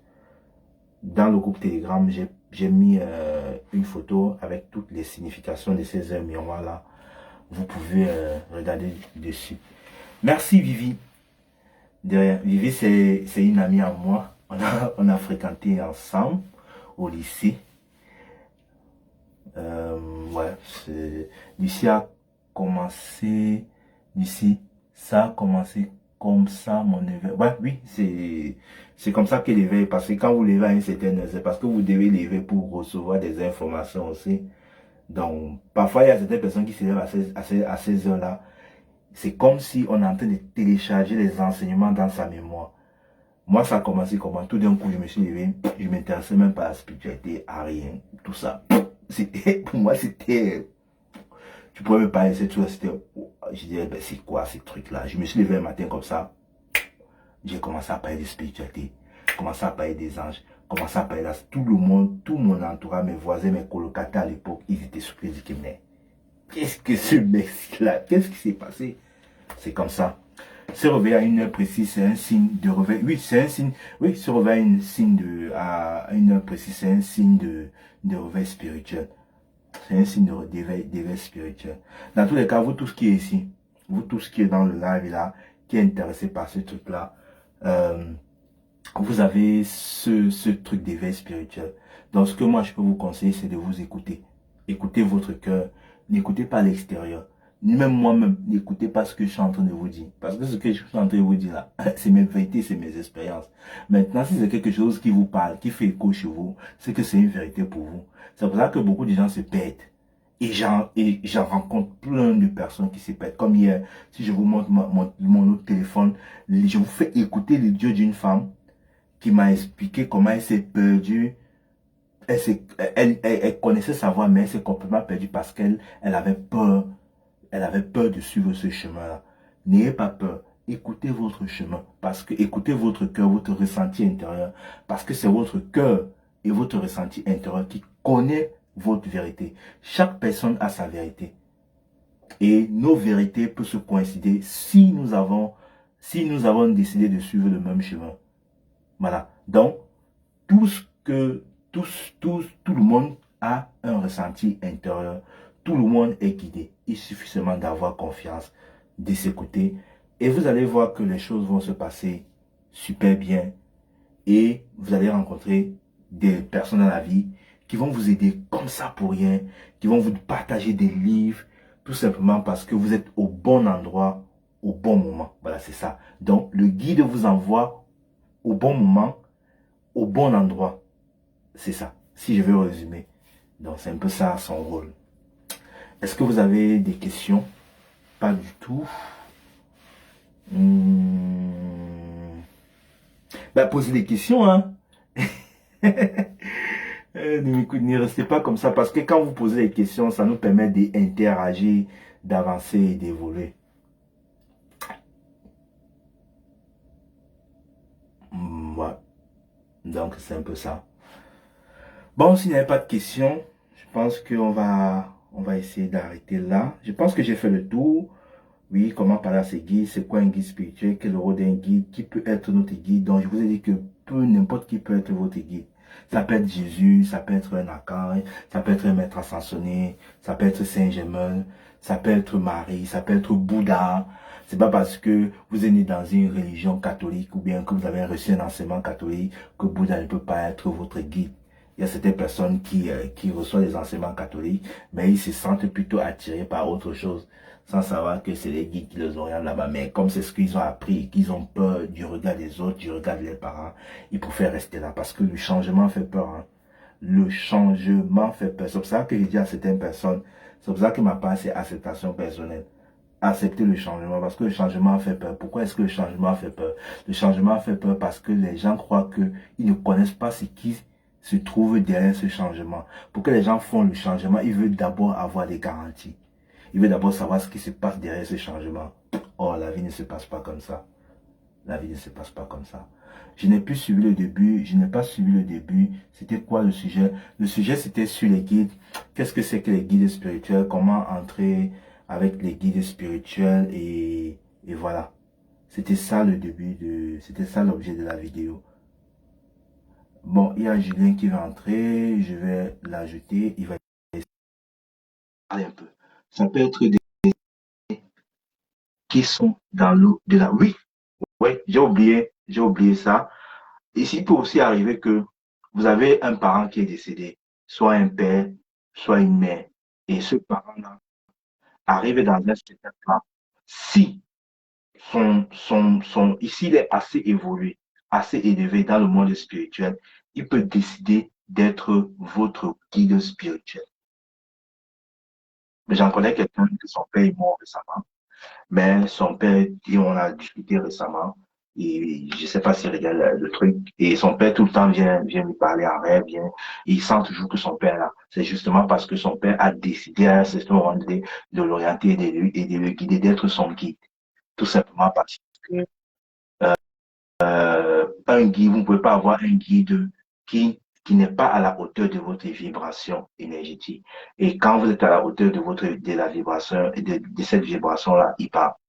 Dans le groupe Telegram, j'ai mis une photo avec toutes les significations de ces heures miroirs là. Vous pouvez regarder dessus. Merci Vivi. Vivi, c'est une amie à moi. On a fréquenté ensemble au lycée. Ouais, Lucie a commencé. Lucie, ça a commencé comme ça, mon éveil. Ouais, oui, c'est comme ça que l'éveil. Parce que quand vous levez à une certaine heure, c'est parce que vous devez lever pour recevoir des informations aussi. Donc, parfois, il y a certaines personnes qui se lèvent à ces heures-là. C'est comme si on est en train de télécharger les enseignements dans sa mémoire. Moi, ça a commencé comment? Tout d'un coup, je me suis levé, je ne m'intéressais même pas à la spiritualité, à rien, tout ça. Pour moi, c'était... Tu pouvais me parler de cette chose, c'était... Je disais, ben, c'est quoi ces trucs-là? Je me suis levé un matin comme ça, j'ai commencé à parler de spiritualité, commencé à parler des anges, commencé à parler de tout le monde, tout mon entourage, mes voisins, mes colocataires à l'époque, ils étaient surpris, ils disaient, mais qu'est-ce que ce mec-là? Qu'est-ce qui s'est passé? C'est comme ça. Se réveiller à une heure précise, c'est un signe de réveil. Oui, c'est un signe. Oui, se réveiller à une heure précise, c'est un signe de réveil spirituel. C'est un signe d'éveil spirituel. Dans tous les cas, vous tous qui est ici, vous tous qui est dans le live là, qui est intéressé par ce truc-là, vous avez ce truc d'éveil spirituel. Donc, ce que moi je peux vous conseiller, c'est de vous écouter. Écoutez votre cœur. N'écoutez pas l'extérieur. Même moi-même, n'écoutez pas ce que je suis en train de vous dire. Parce que ce que je suis en train de vous dire là, c'est mes vérités, c'est mes expériences. Maintenant, si c'est quelque chose qui vous parle, qui fait écho chez vous, c'est que c'est une vérité pour vous. C'est pour ça que beaucoup de gens se perdent. Et j'en rencontre plein de personnes qui se perdent. Comme hier, si je vous montre mon autre téléphone, je vous fais écouter l'audio d'une femme qui m'a expliqué comment elle s'est perdue. Elle connaissait sa voix, mais elle s'est complètement perdue parce qu'elle avait peur. Elle avait peur de suivre ce chemin-là. N'ayez pas peur. Écoutez votre chemin. Parce que écoutez votre cœur, votre ressenti intérieur. Parce que c'est votre cœur et votre ressenti intérieur qui connaît votre vérité. Chaque personne a sa vérité. Et nos vérités peuvent se coïncider si nous avons décidé de suivre le même chemin. Voilà. Donc, tout le monde a un ressenti intérieur. Tout le monde est guidé. Il suffit seulement d'avoir confiance, de s'écouter. Et vous allez voir que les choses vont se passer super bien. Et vous allez rencontrer des personnes dans la vie qui vont vous aider comme ça pour rien. Qui vont vous partager des livres. Tout simplement parce que vous êtes au bon endroit, au bon moment. Voilà, c'est ça. Donc, le guide vous envoie au bon moment, au bon endroit. C'est ça. Si je veux résumer. Donc, c'est un peu ça son rôle. Est-ce que vous avez des questions? Pas du tout. Ben, posez des questions, hein. Ne restez pas comme ça, parce que quand vous posez des questions, ça nous permet d'interagir, d'avancer et d'évoluer. Ouais. Donc, c'est un peu ça. Bon, s'il n'y avait pas de questions, je pense qu'on va essayer d'arrêter là. Je pense que j'ai fait le tour. Oui, comment parler à ses guides, c'est quoi un guide spirituel, quel est le rôle d'un guide, qui peut être notre guide. Donc, je vous ai dit que n'importe qui peut être votre guide. Ça peut être Jésus, ça peut être un archange, ça peut être un maître ascensionné, ça peut être Saint-Germain, ça peut être Marie, ça peut être Bouddha. C'est pas parce que vous êtes né dans une religion catholique ou bien que vous avez reçu un enseignement catholique que Bouddha ne peut pas être votre guide. Il y a certaines personnes qui reçoivent des enseignements catholiques, mais ils se sentent plutôt attirés par autre chose, sans savoir que c'est les guides qui les orientent là-bas. Mais comme c'est ce qu'ils ont appris, qu'ils ont peur du regard des autres, du regard de leurs parents, ils préfèrent rester là, parce que le changement fait peur. Hein. Le changement fait peur. C'est pour ça que je dis à certaines personnes, c'est pour ça que ma part, c'est acceptation personnelle. Accepter le changement, parce que le changement fait peur. Pourquoi est-ce que le changement fait peur? Le changement fait peur parce que les gens croient qu'ils ne connaissent pas ce qui se trouve derrière ce changement. Pour que les gens font le changement, ils veulent d'abord avoir des garanties. Ils veulent d'abord savoir ce qui se passe derrière ce changement. Or, la vie ne se passe pas comme ça. La vie ne se passe pas comme ça. Je n'ai plus suivi le début, je n'ai pas suivi le début. C'était quoi le sujet? Le sujet, c'était sur les guides. Qu'est-ce que c'est que les guides spirituels? Comment entrer avec les guides spirituels? Et voilà. C'était ça le début c'était ça l'objet de la vidéo. Bon, il y a Julien qui va entrer. Je vais l'ajouter. Il va parler un peu. Ça peut être des qui sont dans l'eau de la... Oui, oui, j'ai oublié ça. Ici, il peut aussi arriver que vous avez un parent qui est décédé, soit un père, soit une mère, et ce parent-là arrive dans un certain plan. Si ici, il est assez évolué, assez élevé dans le monde spirituel, il peut décider d'être votre guide spirituel. Mais j'en connais quelqu'un que son père est mort récemment, mais son père, et on a discuté récemment, et je sais pas s'il regarde le truc, et son père tout le temps vient lui parler en rêve, et il sent toujours que son père est là. C'est justement parce que son père a décidé à un certain moment donné de l'orienter et de le guider, d'être son guide. Tout simplement parce que un guide, vous ne pouvez pas avoir un guide qui n'est pas à la hauteur de votre vibration énergétique. Et quand vous êtes à la hauteur de la vibration et de cette vibration-là, il part.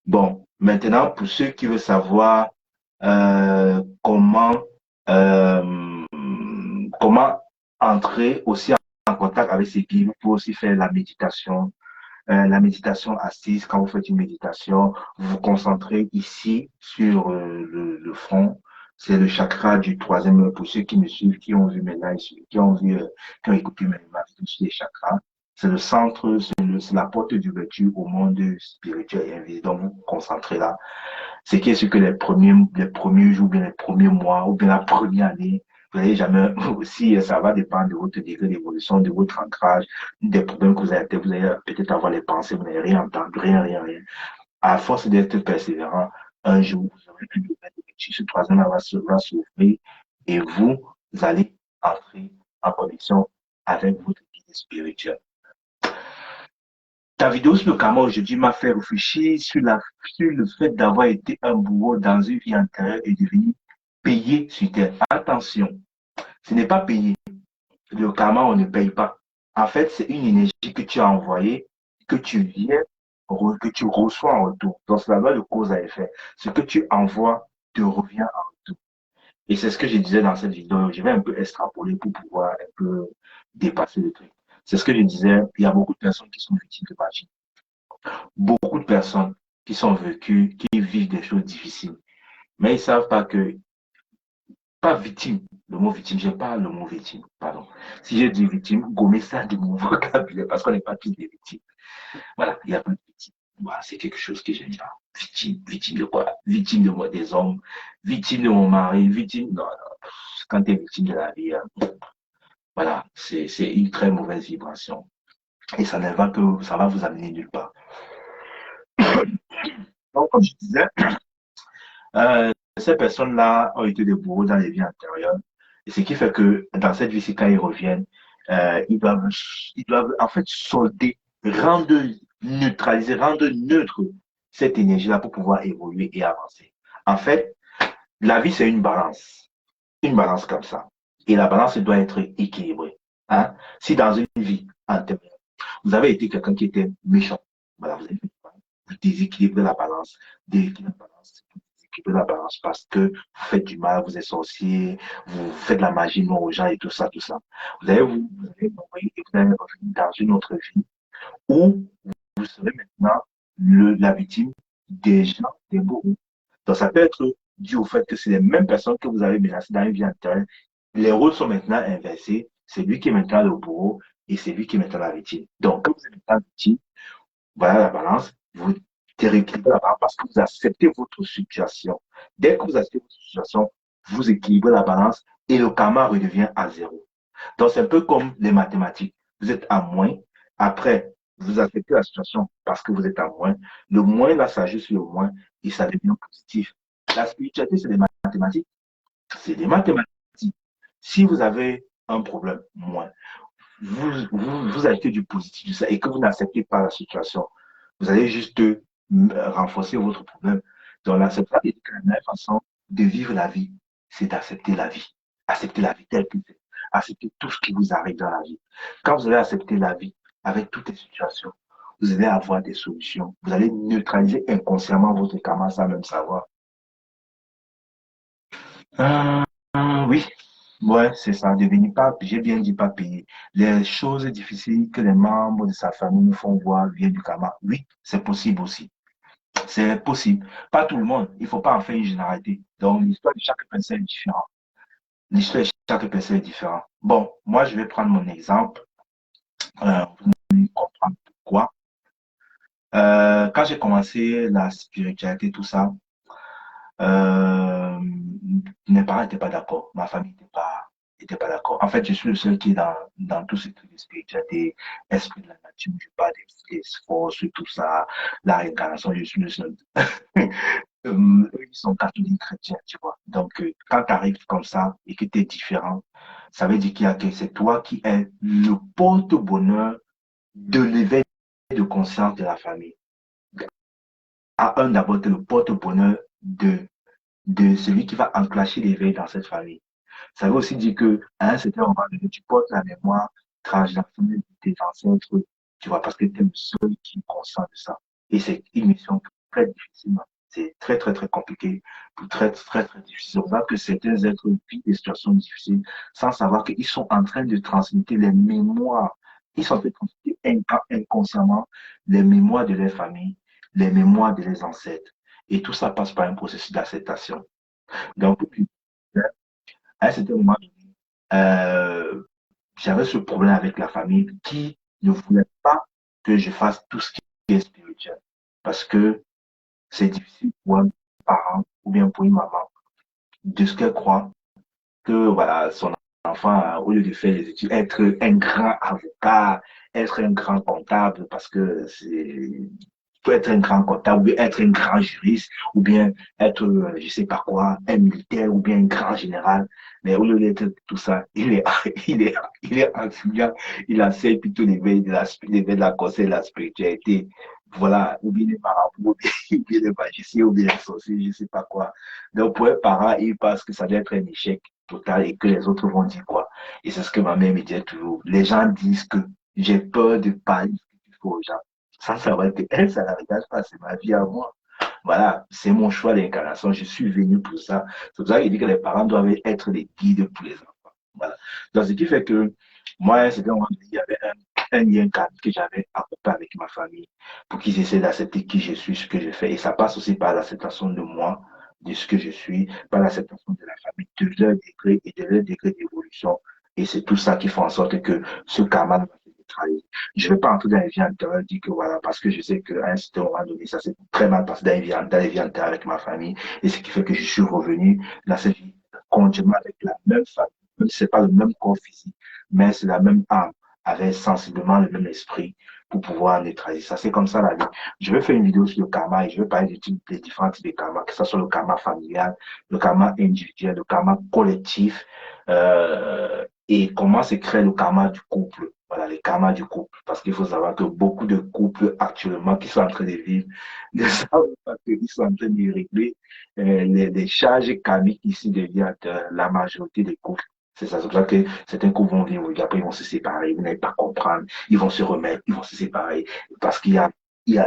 Bon, maintenant, pour ceux qui veulent savoir comment, euh, comment entrer aussi en contact avec ces guides, vous pouvez aussi faire la méditation assise. Quand vous faites une méditation, vous vous concentrez ici sur le front. C'est le chakra du troisième œil. Pour ceux qui me suivent, qui ont vu mes lives, qui ont écouté mes vidéos sur les chakras. C'est le centre, c'est la porte d'ouverture au monde spirituel et invisible. Donc, vous vous concentrez là. C'est qui est ce que les premiers jours, bien les premiers mois, ou bien la première année, vous n'allez jamais aussi, ça va dépendre de votre degré d'évolution, de votre ancrage, des problèmes que vous allez peut-être avoir les pensées, vous n'allez rien entendre, rien. À force d'être persévérant, un jour, vous aurez un domaine d'étude, ce troisième va s'ouvrir et vous allez entrer en connexion avec votre guide spirituel. Ta vidéo sur le karma aujourd'hui m'a fait réfléchir sur le fait d'avoir été un bourreau dans une vie antérieure et devenir payé sur terre. Attention, ce n'est pas payé. Le karma, on ne paye pas. En fait, c'est une énergie que tu as envoyée, que que tu reçois en retour. Donc, c'est la loi de cause à effet. Ce que tu envoies te revient en retour. Et c'est ce que je disais dans cette vidéo. Je vais un peu extrapoler pour pouvoir un peu dépasser le truc. C'est ce que je disais. Il y a beaucoup de personnes qui sont victimes de magie. Beaucoup de personnes qui sont vécues, qui vivent des choses difficiles. Mais ils ne savent pas que, pas victime, le mot victime, j'aime pas le mot victime, pardon. Si j'ai dit victime, gommez ça de mon vocabulaire parce qu'on n'est pas tous des victimes. Voilà, il y a pas de victime. Voilà, c'est quelque chose que j'aime pas. Victime de quoi? Victime de moi, des hommes, victime de mon mari, victime, non. Quand tu es victime de la vie, voilà, c'est une très mauvaise vibration. Et ça va vous amener nulle part. Donc, comme je disais, ces personnes-là ont été des bourreaux dans les vies antérieures. Et ce qui fait que dans cette vie-ci, quand ils reviennent, ils doivent en fait solder, rendre neutraliser, rendre neutre cette énergie-là pour pouvoir évoluer et avancer. En fait, la vie, c'est une balance comme ça. Et la balance doit être équilibrée. Hein? Si dans une vie antérieure, vous avez été quelqu'un qui était méchant, voilà, vous déséquilibrez la balance, déséquilibrez la balance parce que vous faites du mal, vous êtes sorcier, vous faites de la magie non aux gens et tout ça, tout ça. Vous allez revenir dans une autre vie où vous serez maintenant la victime des gens, des bourreaux. Donc ça peut être dû au fait que c'est les mêmes personnes que vous avez menacées dans une vie antérieure. Les rôles sont maintenant inversés. C'est lui qui est maintenant le bourreau et c'est lui qui est maintenant la victime. Donc, quand vous êtes maintenant victime, voilà la balance, vous rééquilibrez la balance parce que vous acceptez votre situation. Dès que vous acceptez votre situation, vous équilibrez la balance et le karma redevient à zéro. Donc, c'est un peu comme les mathématiques. Vous êtes à moins. Après, vous acceptez la situation parce que vous êtes à moins. Le moins, là, s'ajoute sur le moins et ça devient positif. La spiritualité, c'est des mathématiques. C'est des mathématiques. Si vous avez un problème, moins, vous ajoutez du positif de ça et que vous n'acceptez pas la situation, vous allez juste renforcer votre problème. Donc là, c'est pour ça que la meilleure façon de vivre la vie, c'est d'accepter la vie. Accepter la vie telle que c'est. Accepter tout ce qui vous arrive dans la vie. Quand vous allez accepter la vie avec toutes les situations, vous allez avoir des solutions. Vous allez neutraliser inconsciemment votre karma sans même savoir. Euh, oui, ouais, c'est ça. Devenir pas, j'ai bien dit pas payer. Les choses difficiles que les membres de sa famille nous font voir viennent du karma. Oui, c'est possible aussi. C'est possible. Pas tout le monde. Il ne faut pas en faire une généralité. Donc, l'histoire de chaque personne est différente. L'histoire de chaque personne est différente. Bon, moi, je vais prendre mon exemple. Vous allez comprendre pourquoi. Quand j'ai commencé la spiritualité, tout ça, euh, mes parents n'étaient pas d'accord. Ma famille n'était pas d'accord. En fait, je suis le seul qui est dans tout ce truc de spiritualité, esprit de la nature, je parle des forces, tout ça, la réincarnation, je suis le seul. Eux, ils sont catholiques chrétiens, tu vois. Donc, quand tu arrives comme ça et que tu es différent, ça veut dire que c'est toi qui es le porte-bonheur de l'éveil de conscience de la famille. À un, d'abord, tu es le porte-bonheur de celui qui va enclencher l'éveil dans cette famille. Ça veut aussi dire que à un certain moment donné, tu portes la mémoire transgénérationnelle de tes ancêtres, tu vois, parce que tu es le seul qui est conscient de ça. Et c'est une mission très difficile. C'est très, très, très compliqué, très, très, très difficile. C'est pour ça que certains êtres vivent des situations difficiles sans savoir qu'ils sont en train de transmettre les mémoires. Ils sont en train de transmettre inconsciemment les mémoires de leur famille, les mémoires de leurs ancêtres. Et tout ça passe par un processus d'acceptation. Donc, à un certain moment donné, euh, j'avais ce problème avec la famille qui ne voulait pas que je fasse tout ce qui est spirituel. Parce que c'est difficile pour un parent ou bien pour une maman de ce qu'elle croit que voilà, son enfant, au lieu de faire les études, être un grand avocat, être un grand comptable, parce que c'est peut être un grand comptable, ou bien être un grand juriste, ou bien être, je sais pas quoi, un militaire, ou bien un grand général. Mais au lieu d'être tout ça, il est enseignant, il enseigne plutôt l'éveil de la conseil, de la spiritualité. Voilà, ou bien les marabouts, ou bien les magiciens, ou bien les sorciers, je sais pas quoi. Donc, pour un parent, il pense que ça doit être un échec total et que les autres vont dire quoi. Et c'est ce que ma mère me disait toujours. Les gens disent que j'ai peur de parler ce qu'il faut aux gens. Ça va être elle, ça ne la regarde pas, c'est ma vie à moi. Voilà, c'est mon choix d'incarnation, je suis venu pour ça. C'est pour ça qu'il dit que les parents doivent être les guides pour les enfants. Voilà. Donc, ce qui fait que moi, c'était un moment donné, il y avait un lien karmique que j'avais accompagné avec ma famille pour qu'ils essaient d'accepter qui je suis, ce que je fais. Et ça passe aussi par l'acceptation de moi, de ce que je suis, par l'acceptation de la famille, de leur degré et de leur degré d'évolution. Et c'est tout ça qui fait en sorte que ce karma ne va pas se trahir. Je ne vais pas entrer dans les vies antérieures, dire que voilà, parce que je sais qu'à un certain moment donné, ça s'est très mal passé dans les vies antérieures avec ma famille. Et ce qui fait que je suis revenu dans cette vie continuellement avec la même famille. Même si ce n'est pas le même corps physique, mais c'est la même âme, avec sensiblement le même esprit pour pouvoir neutraliser ça. C'est comme ça la vie. Je vais faire une vidéo sur le karma et je vais parler des différents types de karma, que ce soit le karma familial, le karma individuel, le karma collectif, et comment se crée le karma du couple. Voilà, le karma du couple. Parce qu'il faut savoir que beaucoup de couples actuellement qui sont en train de vivre ne savent pas qu'ils sont en train de régler les charges karmiques ici deviennent la majorité des couples. C'est ça, c'est pour ça que certains couples vont vivre, après ils vont se séparer, vous n'allez pas comprendre, ils vont se remettre, ils vont se séparer, parce qu'il y a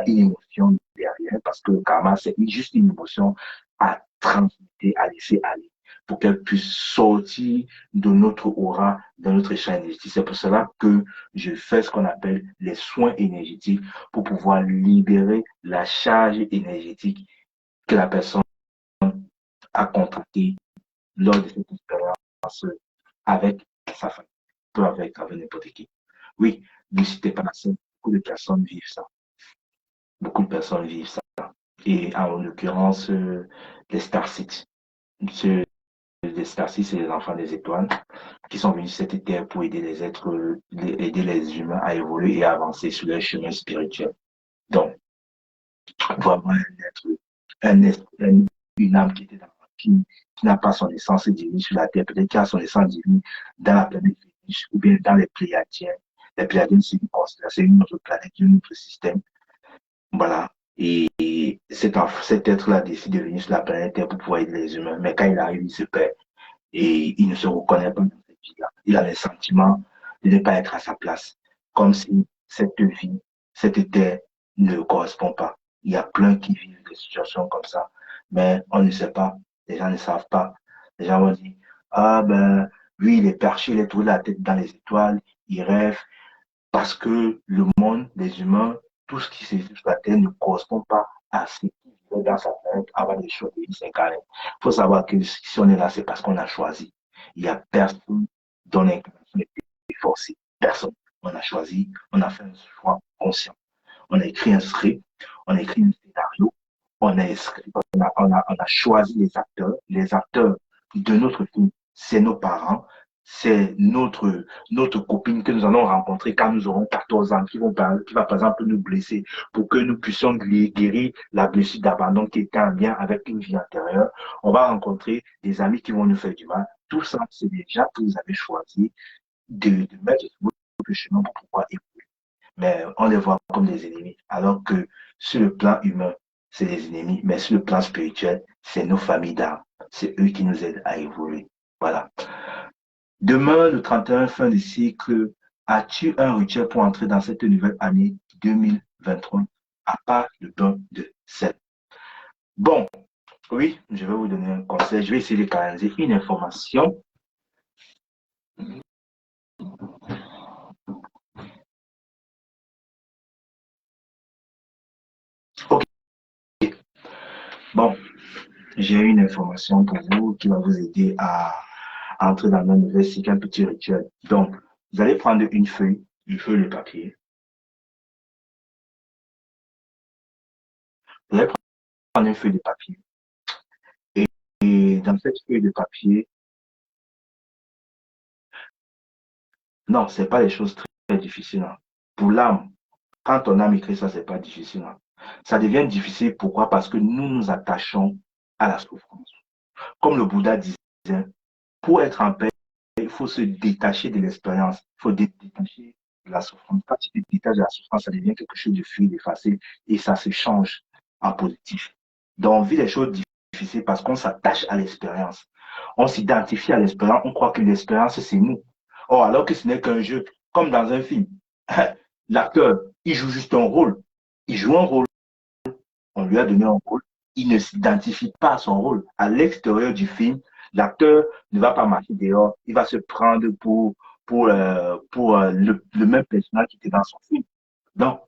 une émotion derrière, parce que le karma, c'est juste une émotion à transmettre, à laisser aller, pour qu'elle puisse sortir de notre aura, de notre champ énergétique. C'est pour cela que je fais ce qu'on appelle les soins énergétiques, pour pouvoir libérer la charge énergétique que la personne a contractée lors de cette expérience avec sa famille, peu avec n'importe qui. Oui, ne citez pas la scène, beaucoup de personnes vivent ça. Beaucoup de personnes vivent ça. Et en l'occurrence, les Star City. des Stasis, c'est les enfants des étoiles, qui sont venus sur cette terre pour aider aider les humains à évoluer et à avancer sur leur chemin spirituel. Donc, vraiment une âme qui n'a pas son essence divine sur la terre, peut-être qui a son essence divine dans la planète Vénus ou bien dans les Pléiadiens. Les Pléiadiens, c'est une autre planète, un autre système. Voilà. Et cet être-là décide de venir sur la planète Terre pour pouvoir aider les humains. Mais quand il arrive, il se perd et il ne se reconnaît pas dans cette vie-là. Il a le sentiment de ne pas être à sa place, comme si cette vie, cette terre ne correspond pas. Il y a plein qui vivent des situations comme ça, mais on ne sait pas, les gens ne savent pas. Les gens vont dire, ah ben, lui, il est perché, il est trouvé la tête dans les étoiles, il rêve, parce que le monde, les humains, tout ce qui se vit sur la Terre ne correspond pas à ce qui vivait dans sa planète avant de choisir de s'incarner. Il faut savoir que si on est là, c'est parce qu'on a choisi. Il n'y a personne dont l'incarnation est forcée. Personne. On a choisi, on a fait un choix conscient. On a écrit un script, on a écrit un scénario, on a choisi les acteurs de notre film, c'est nos parents, c'est notre copine que nous allons rencontrer quand nous aurons 14 ans, qui va par exemple nous blesser pour que nous puissions guérir la blessure d'abandon qui était en lien avec une vie antérieure. On va rencontrer des amis qui vont nous faire du mal. Tout ça, c'est déjà que vous avez choisi de mettre sur votre chemin pour pouvoir évoluer. Mais on les voit comme des ennemis, alors que sur le plan humain, c'est des ennemis, mais sur le plan spirituel, c'est nos familles d'âme. C'est eux qui nous aident à évoluer. Voilà. Demain, le 31 fin du cycle, as-tu un rituel pour entrer dans cette nouvelle année 2023 à part le don de sel? Bon, oui, je vais vous donner un conseil. Je vais essayer de canaliser une information. Ok. Bon, j'ai une information pour vous qui va vous aider à entrer dans un nouvel cycle, un petit rituel. Donc, vous allez prendre une feuille de papier. Vous allez prendre une feuille de papier. Et dans cette feuille de papier, non, c'est pas des choses très, très difficiles. Hein. Pour l'âme, quand ton âme écrit ça, c'est pas difficile. Hein. Ça devient difficile, pourquoi? Parce que nous nous attachons à la souffrance. Comme le Bouddha disait, pour être en paix, il faut se détacher de l'expérience. Il faut détacher de la souffrance. Quand tu te détaches de la souffrance, ça devient quelque chose de fluide, d'effacé, et ça se change en positif. Donc, on vit les choses difficiles parce qu'on s'attache à l'expérience. On s'identifie à l'expérience, on croit que l'expérience, c'est nous. Or, alors que ce n'est qu'un jeu, comme dans un film. L'acteur, il joue juste un rôle. Il joue un rôle. On lui a donné un rôle. Il ne s'identifie pas à son rôle. À l'extérieur du film, l'acteur ne va pas marcher dehors. Il va se prendre pour le même personnage qui était dans son film. Donc,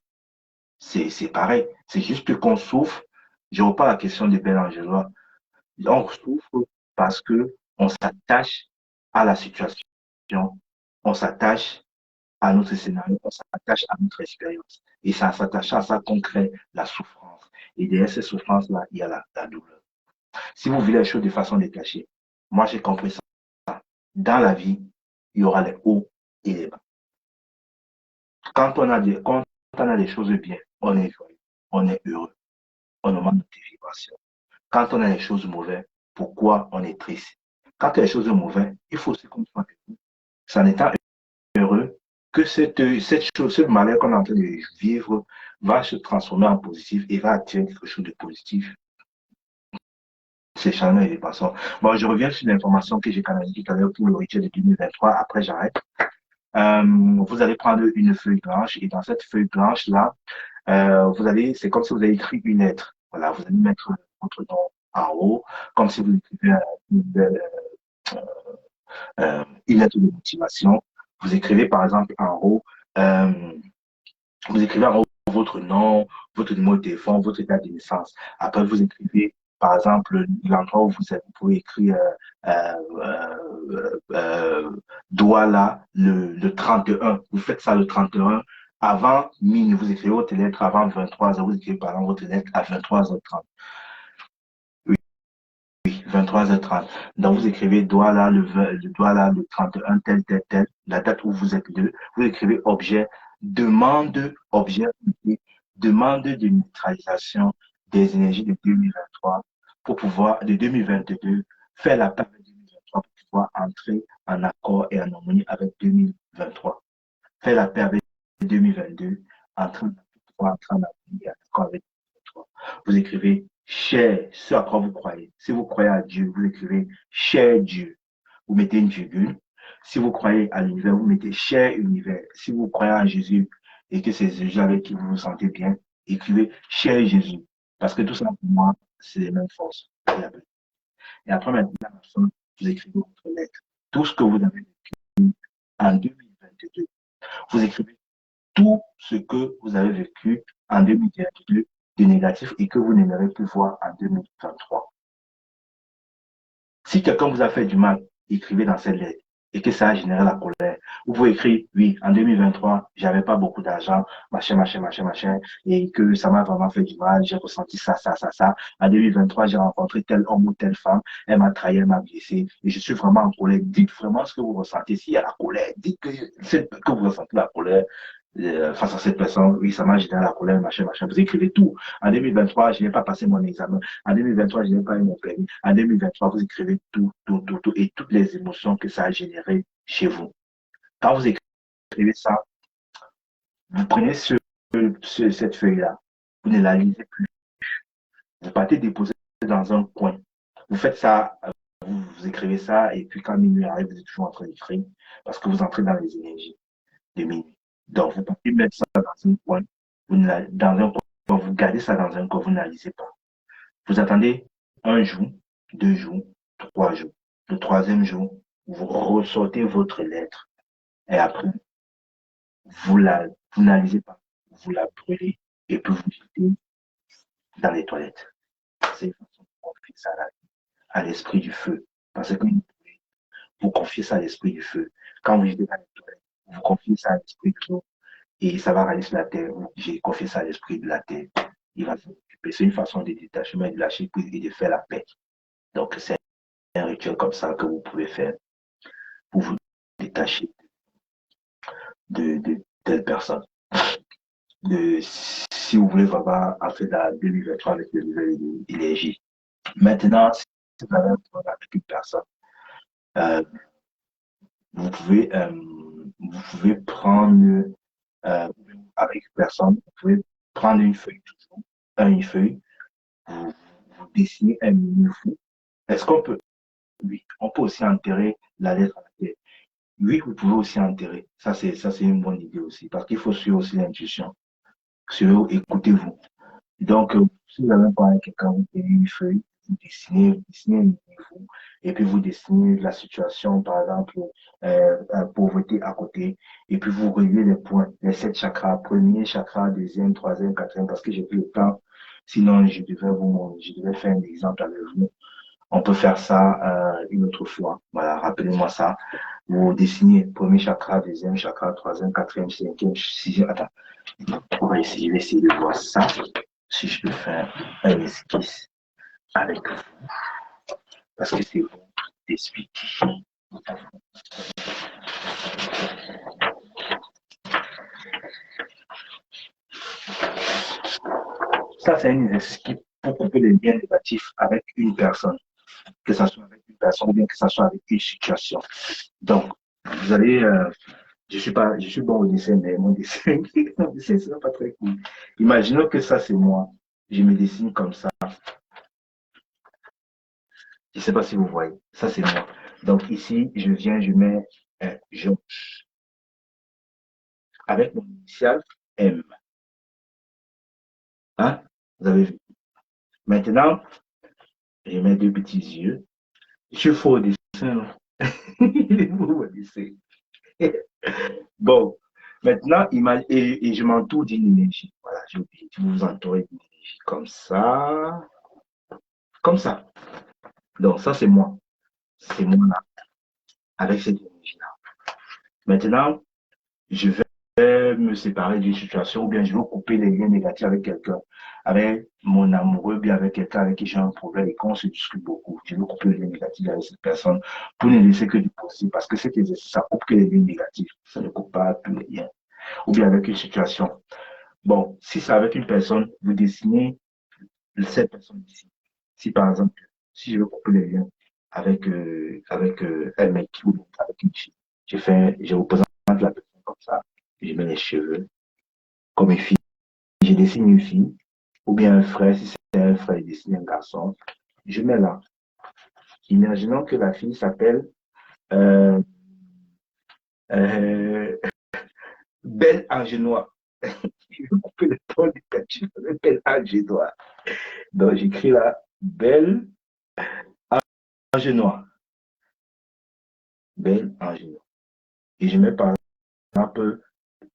c'est pareil. C'est juste qu'on souffre. Je reprends la question de Ben Angelois. On souffre parce que on s'attache à la situation. On s'attache à notre scénario, on s'attache à notre expérience. Et ça s'attache à ça qu'on crée la souffrance. Et derrière cette souffrance-là, il y a la douleur. Si vous vivez les choses de façon détachée, moi j'ai compris ça. Dans la vie, il y aura les hauts et les bas. Quand on a des choses bien, on est joyeux, on est heureux, on augmente notre vibration. Quand on a des choses mauvaises, pourquoi on est triste? Quand il y a des choses mauvaises, il faut aussi qu'on soit heureux. Ça n'est pas heureux que cette chose, ce malheur qu'on est en train de vivre va se transformer en positif et va attirer quelque chose de positif. C'est charmant et passant. Bon, je reviens sur l'information que j'ai canalisée tout à l'heure pour le rituel de 2023. Après, j'arrête. Vous allez prendre une feuille blanche et dans cette feuille blanche-là, c'est comme si vous avez écrit une lettre. Voilà, vous allez mettre votre nom en haut, comme si vous écrivez une lettre de motivation. Vous écrivez par exemple en haut, euh, vous écrivez en haut votre nom, votre numéro de téléphone, votre date de naissance. Après, vous écrivez par exemple l'endroit où vous êtes. Vous pouvez écrire Douala le 31. Vous faites ça le 31. Avant minuit, vous écrivez votre lettre avant 23h. Vous écrivez par exemple votre lettre à 23h30. Oui. 23h30. Donc, vous écrivez doigt là, le doigt là, le 31, tel, tel, tel, la date où vous êtes deux. Vous écrivez objet, objet, demande de neutralisation des énergies de 2023 pour pouvoir, de 2022, faire la part de 2023 pour pouvoir entrer en accord et en harmonie avec 2023. Faire la paix avec 2022, pour pouvoir entrer en harmonie et en accord avec 2023. Vous écrivez cher, ce à quoi vous croyez. Si vous croyez à Dieu, vous écrivez cher Dieu. Vous mettez une virgule. Si vous croyez à l'univers, vous mettez cher univers. Si vous croyez en Jésus et que c'est Jésus avec qui vous vous sentez bien, écrivez cher Jésus. Parce que tout ça, pour moi, c'est les mêmes forces. Et après, maintenant, à la fin, vous écrivez votre lettre. Tout ce que vous avez vécu en 2022. Vous écrivez tout ce que vous avez vécu en 2022 de négatif et que vous n'aimerez plus voir en 2023. Si quelqu'un vous a fait du mal, écrivez dans cette lettre et que ça a généré la colère. Vous pouvez écrire, oui, en 2023, j'avais pas beaucoup d'argent, machin, machin, machin, machin, et que ça m'a vraiment fait du mal, j'ai ressenti ça, ça, ça, ça. En 2023, j'ai rencontré tel homme ou telle femme, elle m'a trahi, elle m'a blessé, et je suis vraiment en colère. Dites vraiment ce que vous ressentez. S'il y a la colère, dites que vous ressentez la colère face à cette personne, oui, ça m'a généré la colère, machin, machin. Vous écrivez tout. En 2023, je n'ai pas passé mon examen. En 2023, je n'ai pas eu mon permis. En 2023, vous écrivez tout, tout, tout, tout, et toutes les émotions que ça a généré chez vous. Quand vous écrivez ça, vous prenez cette feuille-là, vous ne la lisez plus. Vous partez déposer dans un coin. Vous faites ça, vous écrivez ça, et puis quand minuit arrive, vous êtes toujours en train d'écrire, parce que vous entrez dans les énergies de minuit. Donc, vous pouvez mettre ça dans un coin, vous gardez ça dans un coin, vous ne la lisez pas. Vous attendez un jour, 2 jours, 3 jours. Le troisième jour, vous ressortez votre lettre et après, vous ne lisez pas, vous la brûlez et puis vous jetez dans les toilettes. C'est une façon de confier ça à l'esprit du feu. Parce que vous confiez ça à l'esprit du feu. Quand vous jetez dans les toilettes, vous confiez ça à l'esprit de l'eau et ça va aller sur la terre. J'ai confié ça à l'esprit de la terre. Il va s'occuper. C'est une façon de détachement, de lâcher prise et de faire la paix. Donc, c'est un rituel comme ça que vous pouvez faire pour vous détacher de telle personne. Si vous voulez vraiment en fait la 2023 avec le nouvelle énergie. Maintenant, si vous avez un problème avec une personne, euh, vous pouvez prendre avec une personne, vous pouvez prendre une feuille, vous, vous dessinez un mini-fou. Est-ce qu'on peut, oui, on peut aussi enterrer la lettre à la terre. Oui, vous pouvez aussi enterrer. Ça, c'est une bonne idée aussi, parce qu'il faut suivre aussi l'intuition. Écoutez-vous. Donc, si vous avez parlé avec quelqu'un, vous prenez une feuille, vous dessinez un niveau, et puis vous dessinez la situation, par exemple, pauvreté à côté, et puis vous reliez les points, les 7 chakras, premier chakra, deuxième, troisième, quatrième, parce que j'ai plus le temps, sinon je devais faire un exemple avec vous. On peut faire ça une autre fois. Voilà, rappelez-moi ça. Vous dessinez premier chakra, deuxième chakra, troisième, quatrième, cinquième, sixième. Attends, je vais essayer de voir ça. Si je peux faire un esquisse avec vous. Parce que c'est bon d'expliquer. Ça, c'est un esquisse pour couper les liens négatifs avec une personne. Que ce soit avec une personne ou bien que ce soit avec une situation. Donc, vous allez, je suis bon au dessin, mais mon dessin, mon dessin, c'est pas très cool. Imaginons que ça, c'est moi. Je me dessine comme ça. Je ne sais pas si vous voyez. Ça, c'est moi. Donc, ici, je viens, je mets Georges. Avec mon initial M. Hein? Vous avez vu. Maintenant, je mets deux petits yeux. Je suis faux au dessin. Il est faux au dessin. Bon, maintenant, et je m'entoure d'une énergie. Voilà, j'ai oublié. Vous vous entourez d'une énergie comme ça. Comme ça. Donc, ça, c'est moi. C'est moi là. Avec cette énergie-là. Maintenant, je vais me séparer d'une situation ou bien je veux couper les liens négatifs avec quelqu'un, avec mon amoureux, bien avec quelqu'un avec qui j'ai un problème et qu'on se discute beaucoup. Je veux couper les liens négatifs avec cette personne pour ne laisser que du possible parce que cet exercice, ça coupe que les liens négatifs. Ça ne coupe pas tous les liens. Ou bien avec une situation. Bon, si c'est avec une personne, vous dessinez cette personne ici. Si par exemple, si je veux couper les liens avec un mec ou avec une fille, je représente la personne comme ça, je mets les cheveux comme une fille, je dessine une fille, ou bien un frère, si c'est un frère, je dessine un garçon, je mets là. Imaginons que la fille s'appelle euh, euh, Belle Angenois. Je veux couper le ton négatif avec Belle Angenois. Donc j'écris là Belle Angenois. Belle Angenois. Et je mets par exemple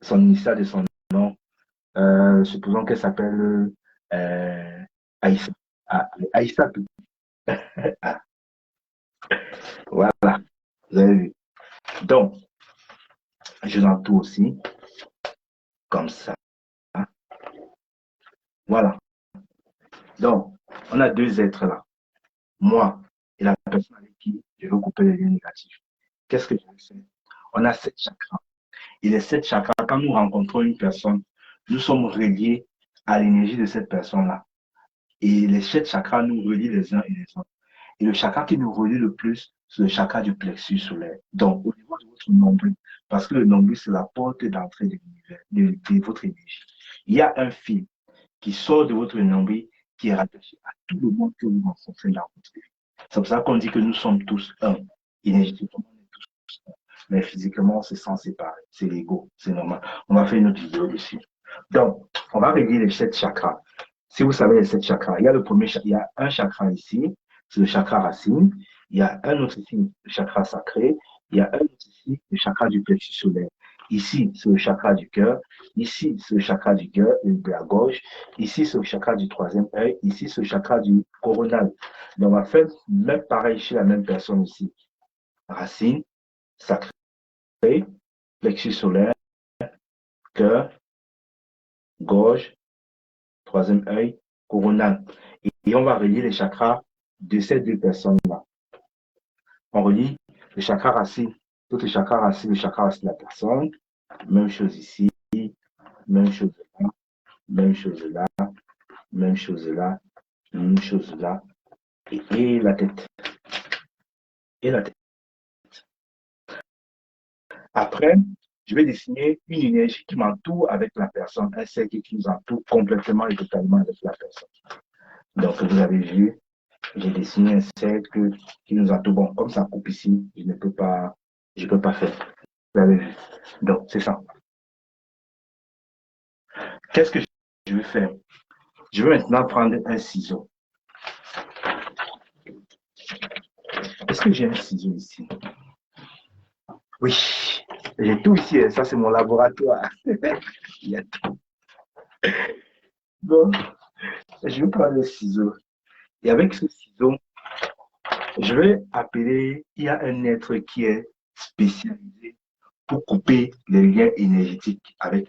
son initial de son nom. Supposons qu'elle s'appelle Aïssa. Ah, Aïssa. Ah, voilà, vous avez vu. Donc, je l'entoure aussi, comme ça. Voilà. Donc, on a deux êtres là. Moi et la personne avec qui je veux couper les liens négatifs. Qu'est-ce que je vais faire? On a 7 chakras. Et les 7 chakras, quand nous rencontrons une personne, nous sommes reliés à l'énergie de cette personne-là. Et les 7 chakras nous relient les uns et les autres. Et le chakra qui nous relie le plus, c'est le chakra du plexus solaire. Donc, au niveau de votre nombril, parce que le nombril, c'est la porte d'entrée de l'univers, de votre énergie. Il y a un fil qui sort de votre nombril qui est rattaché à tout le monde que vous rencontrez dans votre vie. C'est pour ça qu'on dit que nous sommes tous un. Énergétiquement, on est tous un. Mais physiquement, c'est sans séparer. C'est l'ego. C'est normal. On va faire une autre vidéo dessus. Donc, on va régler les 7 chakras. Si vous savez les 7 chakras, il y a le premier, il y a un chakra ici, c'est le chakra racine. Il y a un autre ici, le chakra sacré. Il y a un autre ici, le chakra du plexus solaire. Ici, c'est le chakra du cœur. Ici, c'est le chakra du cœur, de la gorge. Ici, c'est le chakra du troisième œil. Ici, c'est le chakra du coronal. Donc, on va faire même pareil chez la même personne ici. Racine, sacré, plexus solaire, cœur, gorge, troisième œil, coronal. Et on va relier les chakras de ces deux personnes-là. On relie le chakra racine, tout le chakra racine, le chakra racine de la personne. Même chose ici, même chose là, même chose là, même chose là, même chose là. Et la tête. Et la tête. Après, je vais dessiner une énergie qui m'entoure avec la personne, un cercle qui nous entoure complètement et totalement avec la personne. Donc, vous avez vu, j'ai dessiné un cercle qui nous entoure. Bon, comme ça coupe ici, je ne peux pas, je peux pas faire. Vous avez vu. Donc, c'est ça. Qu'est-ce que je vais faire? Je vais maintenant prendre un ciseau. Est-ce que j'ai un ciseau ici? Oui, j'ai tout ici. Ça, c'est mon laboratoire. Il y a tout. Bon, je vais prendre le ciseau. Et avec ce ciseau, je vais appeler, il y a un être qui est spécialisé pour couper les liens énergétiques avec.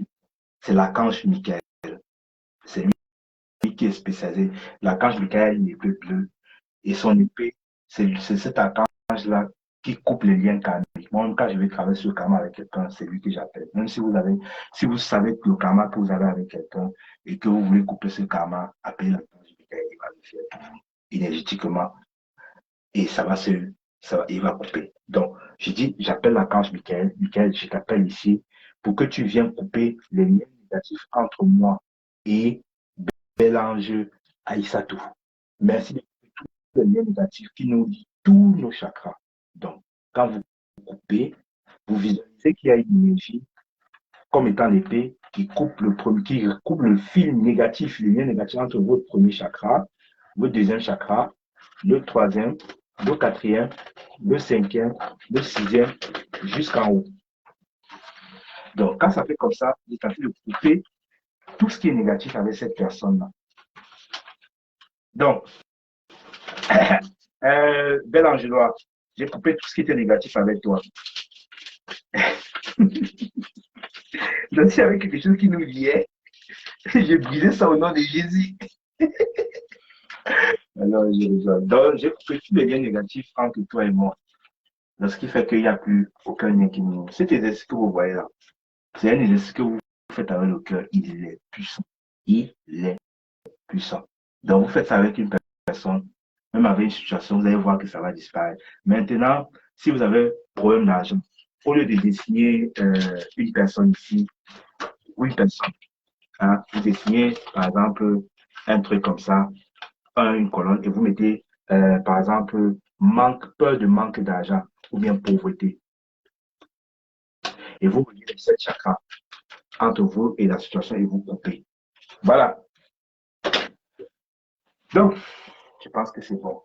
C'est l'archange Michael. C'est lui qui est spécialisé. L'archange Michael, il est bleu. Et son épée, c'est cet archange-là qui coupe les liens karmiques. Moi, quand je vais travailler sur le karma avec quelqu'un, c'est lui que j'appelle. Même si vous savez que le karma que vous avez avec quelqu'un et que vous voulez couper ce karma, appelez l'archange Michael, il va le faire énergétiquement et il va couper. Donc, je dis, j'appelle l'archange Michael. Michael, je t'appelle ici pour que tu viennes couper les liens négatifs entre moi et Bélange Aïssatou. Merci de couper tous les liens négatifs qui nous lient tous nos chakras. Donc, quand vous coupez, vous visualisez qu'il y a une énergie comme étant l'épée qui coupe le fil négatif, le lien négatif entre votre premier chakra, votre deuxième chakra, le troisième, le quatrième, le cinquième, le sixième, jusqu'en haut. Donc, quand ça fait comme ça, vous êtes en train de couper tout ce qui est négatif avec cette personne-là. Donc, Belle Angéloise, j'ai coupé tout ce qui était négatif avec toi. Donc, s'il y avait quelque chose qui nous liait, je brisais ça au nom de Jésus. Alors, je rigole. Donc, j'ai coupé tous les liens négatifs entre toi et moi. Donc, ce qui fait qu'il n'y a plus aucun lien qui nous. Cet exercice que vous voyez là, c'est un exercice que vous faites avec le cœur. Il est puissant. Il est puissant. Donc, vous faites ça avec une personne, même avec une situation, vous allez voir que ça va disparaître. Maintenant, si vous avez un problème d'argent, au lieu de dessiner une personne ici, ou une personne, hein, vous dessinez, par exemple, un truc comme ça, une colonne, et vous mettez, par exemple, peur de manque d'argent, ou bien pauvreté. Et vous voyez cette chakra entre vous et la situation et vous coupez. Voilà. Donc, je pense que c'est bon.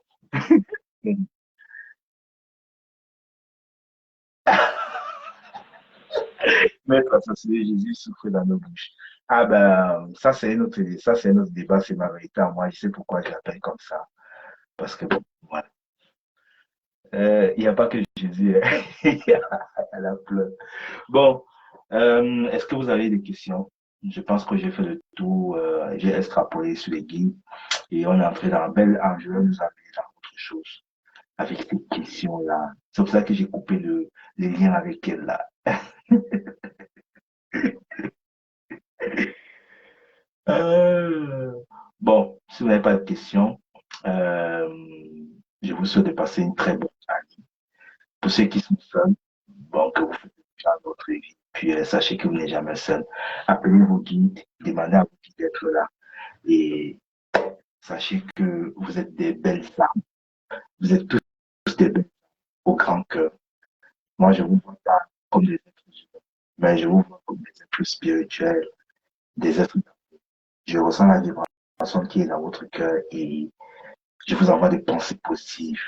Maître assassiné Jésus souffre dans nos bouches. Ah ben, ça c'est un autre débat, c'est ma vérité à moi. Je sais pourquoi je l'appelle comme ça. Parce que bon, voilà. Il n'y a pas que Jésus, hein. Il y a plein. Bon, est-ce que vous avez des questions? Je pense que j'ai fait le tour, j'ai extrapolé sur les guides et on est entré dans un bel enjeu, je vais nous amener dans autre chose avec ces questions-là. C'est pour ça que j'ai coupé les liens avec elle là. Euh, bon, si vous n'avez pas de questions, euh, je vous souhaite de passer une très bonne année. Pour ceux qui sont seuls, bon, que vous faites déjà votre vie. Puis sachez que vous n'êtes jamais seul. Appelez vos guides, demandez à vos guides d'être là. Et sachez que vous êtes des belles femmes. Vous êtes tous des belles au grand cœur. Moi, je ne vous vois pas comme des êtres humains, mais je vous vois comme des êtres spirituels, des êtres. Je ressens la vibration qui est dans votre cœur et je vous envoie des pensées positives.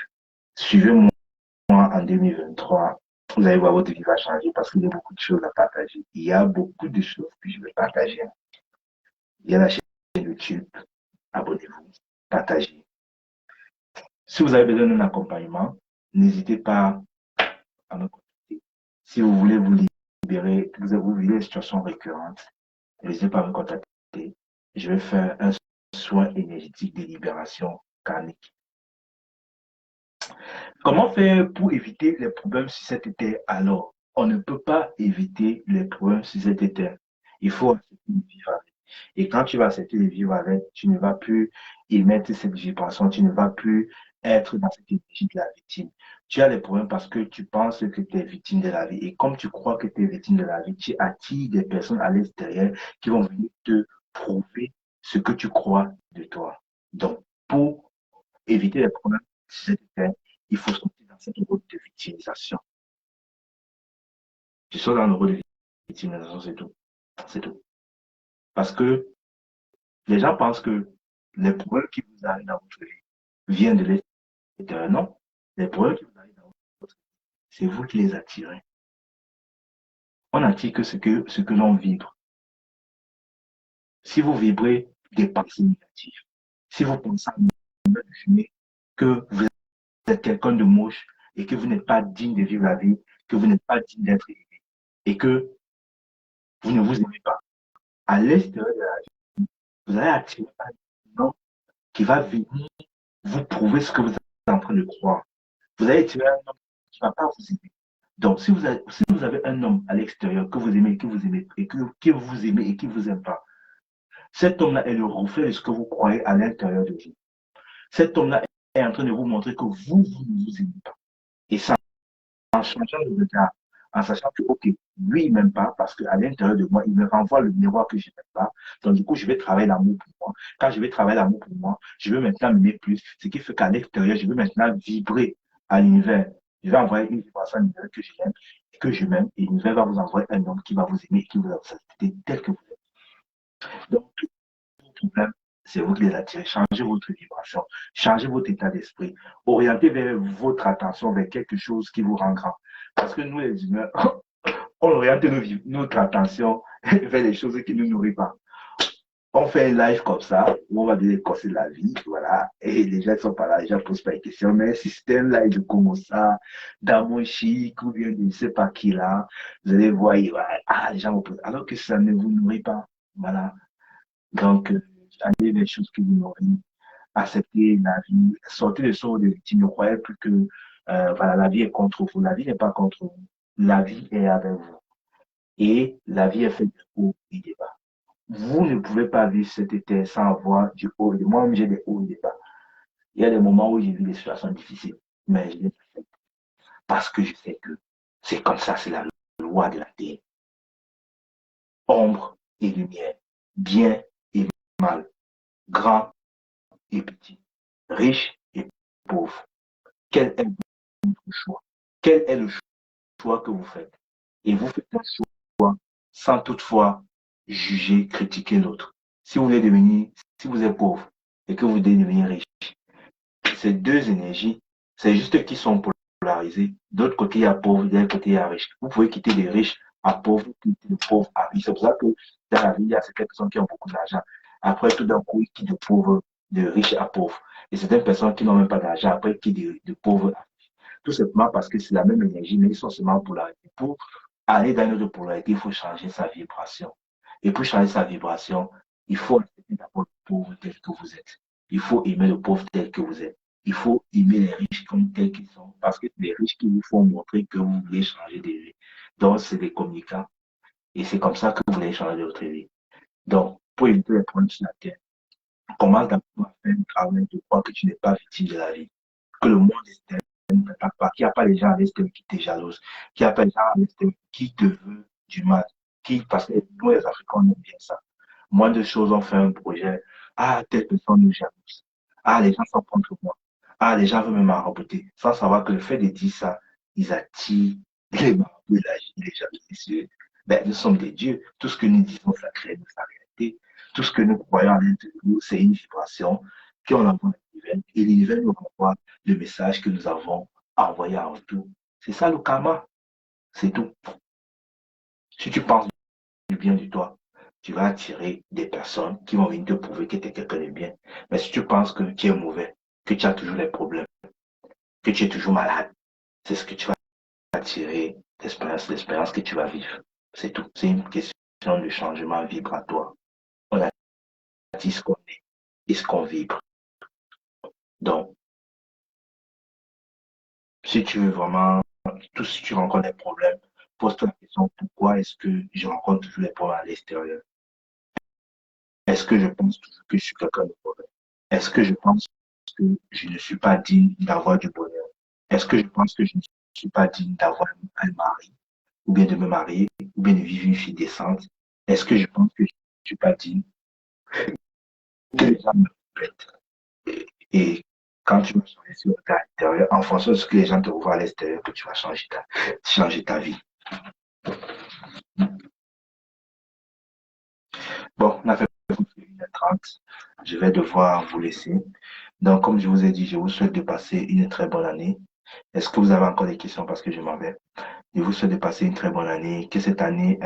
Suivez-moi en 2023. Vous allez voir, votre vie va changer parce qu'il y a beaucoup de choses à partager. Il y a beaucoup de choses que je vais partager. Il y a la chaîne YouTube. Abonnez-vous, partagez. Si vous avez besoin d'un accompagnement, n'hésitez pas à me contacter. Si vous voulez vous libérer, vous vivez des situations récurrentes, n'hésitez pas à me contacter. Je vais faire un soin énergétique de libération karmique. Comment faire pour éviter les problèmes sur cette terre? Alors, on ne peut pas éviter les problèmes sur cette terre. Il faut accepter de vivre avec. Et quand tu vas accepter de vivre avec, tu ne vas plus émettre cette vibration, tu ne vas plus être dans cette énergie de la victime. Tu as les problèmes parce que tu penses que tu es victime de la vie. Et comme tu crois que tu es victime de la vie, tu attires des personnes à l'extérieur qui vont venir te prouver ce que tu crois de toi. Donc, pour éviter les problèmes sur cette terre, il faut sortir dans cette route de victimisation. Tu sors dans le rôle de victimisation, c'est tout. C'est tout. Parce que les gens pensent que les problèmes qui vous arrivent dans votre vie viennent de l'extérieur. Non. Les problèmes qui vous arrivent dans votre vie, c'est vous qui les attirez. On n'attire que ce que l'on vibre. Si vous vibrez des pensées négatives, si vous pensez à fumer, que vous êtes quelqu'un de moche et que vous n'êtes pas digne de vivre la vie, que vous n'êtes pas digne d'être aimé et que vous ne vous aimez pas, à l'extérieur de la vie, vous allez attirer un homme qui va venir vous prouver ce que vous êtes en train de croire. Vous allez attirer un homme qui ne va pas vous aimer. Donc, si vous avez un homme à l'extérieur que vous aimez, que vous aimez, et que vous aimez et qui ne vous aime pas, cet homme-là est le reflet de ce que vous croyez à l'intérieur de vous. Cet homme-là est en train de vous montrer que vous ne vous aimez pas. Et ça, en changeant le regard, en sachant que, ok, lui, il m'aime pas parce qu'à l'intérieur de moi, il me renvoie le miroir que je n'aime pas. Donc, du coup, je vais travailler l'amour pour moi. Quand je vais travailler l'amour pour moi, je veux maintenant m'aimer plus. Ce qui fait qu'à l'extérieur, je veux maintenant vibrer à l'univers. Je vais envoyer une vibration à l'univers que j'aime, que je m'aime, et l'univers va vous envoyer un homme qui va vous aimer, qui va vous accepter tel que vous êtes. Donc, tous vos problèmes, c'est vous qui les attirez. Changez votre vibration, changez votre état d'esprit, orientez vers votre attention vers quelque chose qui vous rend grand. Parce que nous, les humains, on oriente notre attention vers les choses qui ne nous nourrissent pas. on fait un live comme ça, où on va donner des conseils de la vie, voilà, et les gens ne sont pas là, les gens ne posent pas de questions, mais si c'était un live de Como ça, d'Amon Chic, ou bien de je ne sais pas qui là, vous allez voir, les gens vont poser, alors que ça ne vous nourrit pas, voilà. Donc, allez vers les choses qui vous nourrissent, accepter la vie, sortez de son de victime, ne croyez plus que, voilà, la vie est contre vous, la vie n'est pas contre vous, la vie est avec vous, et la vie est faite de hauts et de bas. Vous ne pouvez pas vivre cet été sans avoir du haut et des bas. Moi-même, j'ai des hauts et des bas. Il y a des moments où j'ai vu des situations difficiles, mais je les accepte parce que je sais que c'est comme ça, c'est la loi de la terre. Ombre et lumière, bien et mal, grand et petit, riche et pauvre. Quel est votre choix? Quel est le choix que vous faites? Et vous faites un choix sans toutefois juger, critiquer l'autre. Si vous voulez devenir, si vous êtes pauvre et que vous voulez devenir riche, ces deux énergies, c'est juste qu'ils sont polarisés. D'autre côté, il y a pauvre, d'un côté, il y a riche. Vous pouvez quitter des riches à pauvres, quitter de pauvres à riches. C'est pour ça que dans la vie, il y a certaines personnes qui ont beaucoup d'argent. Après, tout d'un coup, ils quittent de pauvres, de riches à pauvres. Et certaines personnes qui n'ont même pas d'argent, après, quittent de pauvres à riches. Tout simplement parce que c'est la même énergie, mais ils sont seulement polarisés. Pour aller dans une autre polarité, il faut changer sa vibration. Et pour changer sa vibration, il faut accepter d'abord le pauvre tel que vous êtes. Il faut aimer le pauvre tel que vous êtes. Il faut aimer les riches comme tels qu'ils sont, parce que c'est les riches qui vous font montrer que vous voulez changer de vie. Donc, c'est des communicants. Et c'est comme ça que vous voulez changer de votre vie. Donc, pour éviter les problèmes sur la terre, commence d'abord à faire un travail de croire que tu n'es pas victime de la vie. Que le monde extérieur ne t'attaque pas, qu'il n'y a pas les gens à l'extérieur qui te jalousent, qu'il n'y a pas les gens à l'extérieur qui te veulent du mal. Parce que nous, les Africains, on aime bien ça. Moins de choses, on fait un projet. Ah, telle personne nous jalouse. Ah, les gens sont contre moi. Ah, les gens veulent me marabouter. Sans savoir que le fait de dire ça, ils attirent les marabouts et les jalousies. Ben, nous sommes des dieux. Tout ce que nous disons, ça crée sa réalité. Tout ce que nous croyons à l'intérieur de nous, c'est une vibration qu'on envoie à l'univers. Et l'univers nous renvoie le message que nous avons envoyé en retour. C'est ça le karma. C'est tout. Si tu penses du bien de toi, tu vas attirer des personnes qui vont venir te prouver que tu es quelqu'un de bien. Mais si tu penses que tu es mauvais, que tu as toujours des problèmes, que tu es toujours malade, c'est ce que tu vas attirer, l'expérience que tu vas vivre. C'est tout. C'est une question de changement vibratoire. On a dit ce qu'on est et ce qu'on vibre. Donc, si tu veux vraiment, si tu rencontres des problèmes, pose-toi la question, pourquoi est-ce que je rencontre toujours des problèmes à l'extérieur? Est-ce que je pense toujours que je suis quelqu'un de mauvais? Est-ce que je pense que je ne suis pas digne d'avoir du bonheur? Est-ce que je pense que je ne suis pas digne d'avoir un mari, ou bien de me marier, ou bien de vivre une vie décente? Est-ce que je pense que je ne suis pas digne que les gens me respectent? Et quand tu vas changer sur l'intérieur, en fonction de ce que les gens te voient à l'extérieur, que tu vas changer ta vie. Bon, on a fait 1h30. Je vais devoir vous laisser. Donc, comme je vous ai dit, je vous souhaite de passer une très bonne année. Est-ce que vous avez encore des questions parce que je m'en vais? Je vous souhaite de passer une très bonne année. Que cette année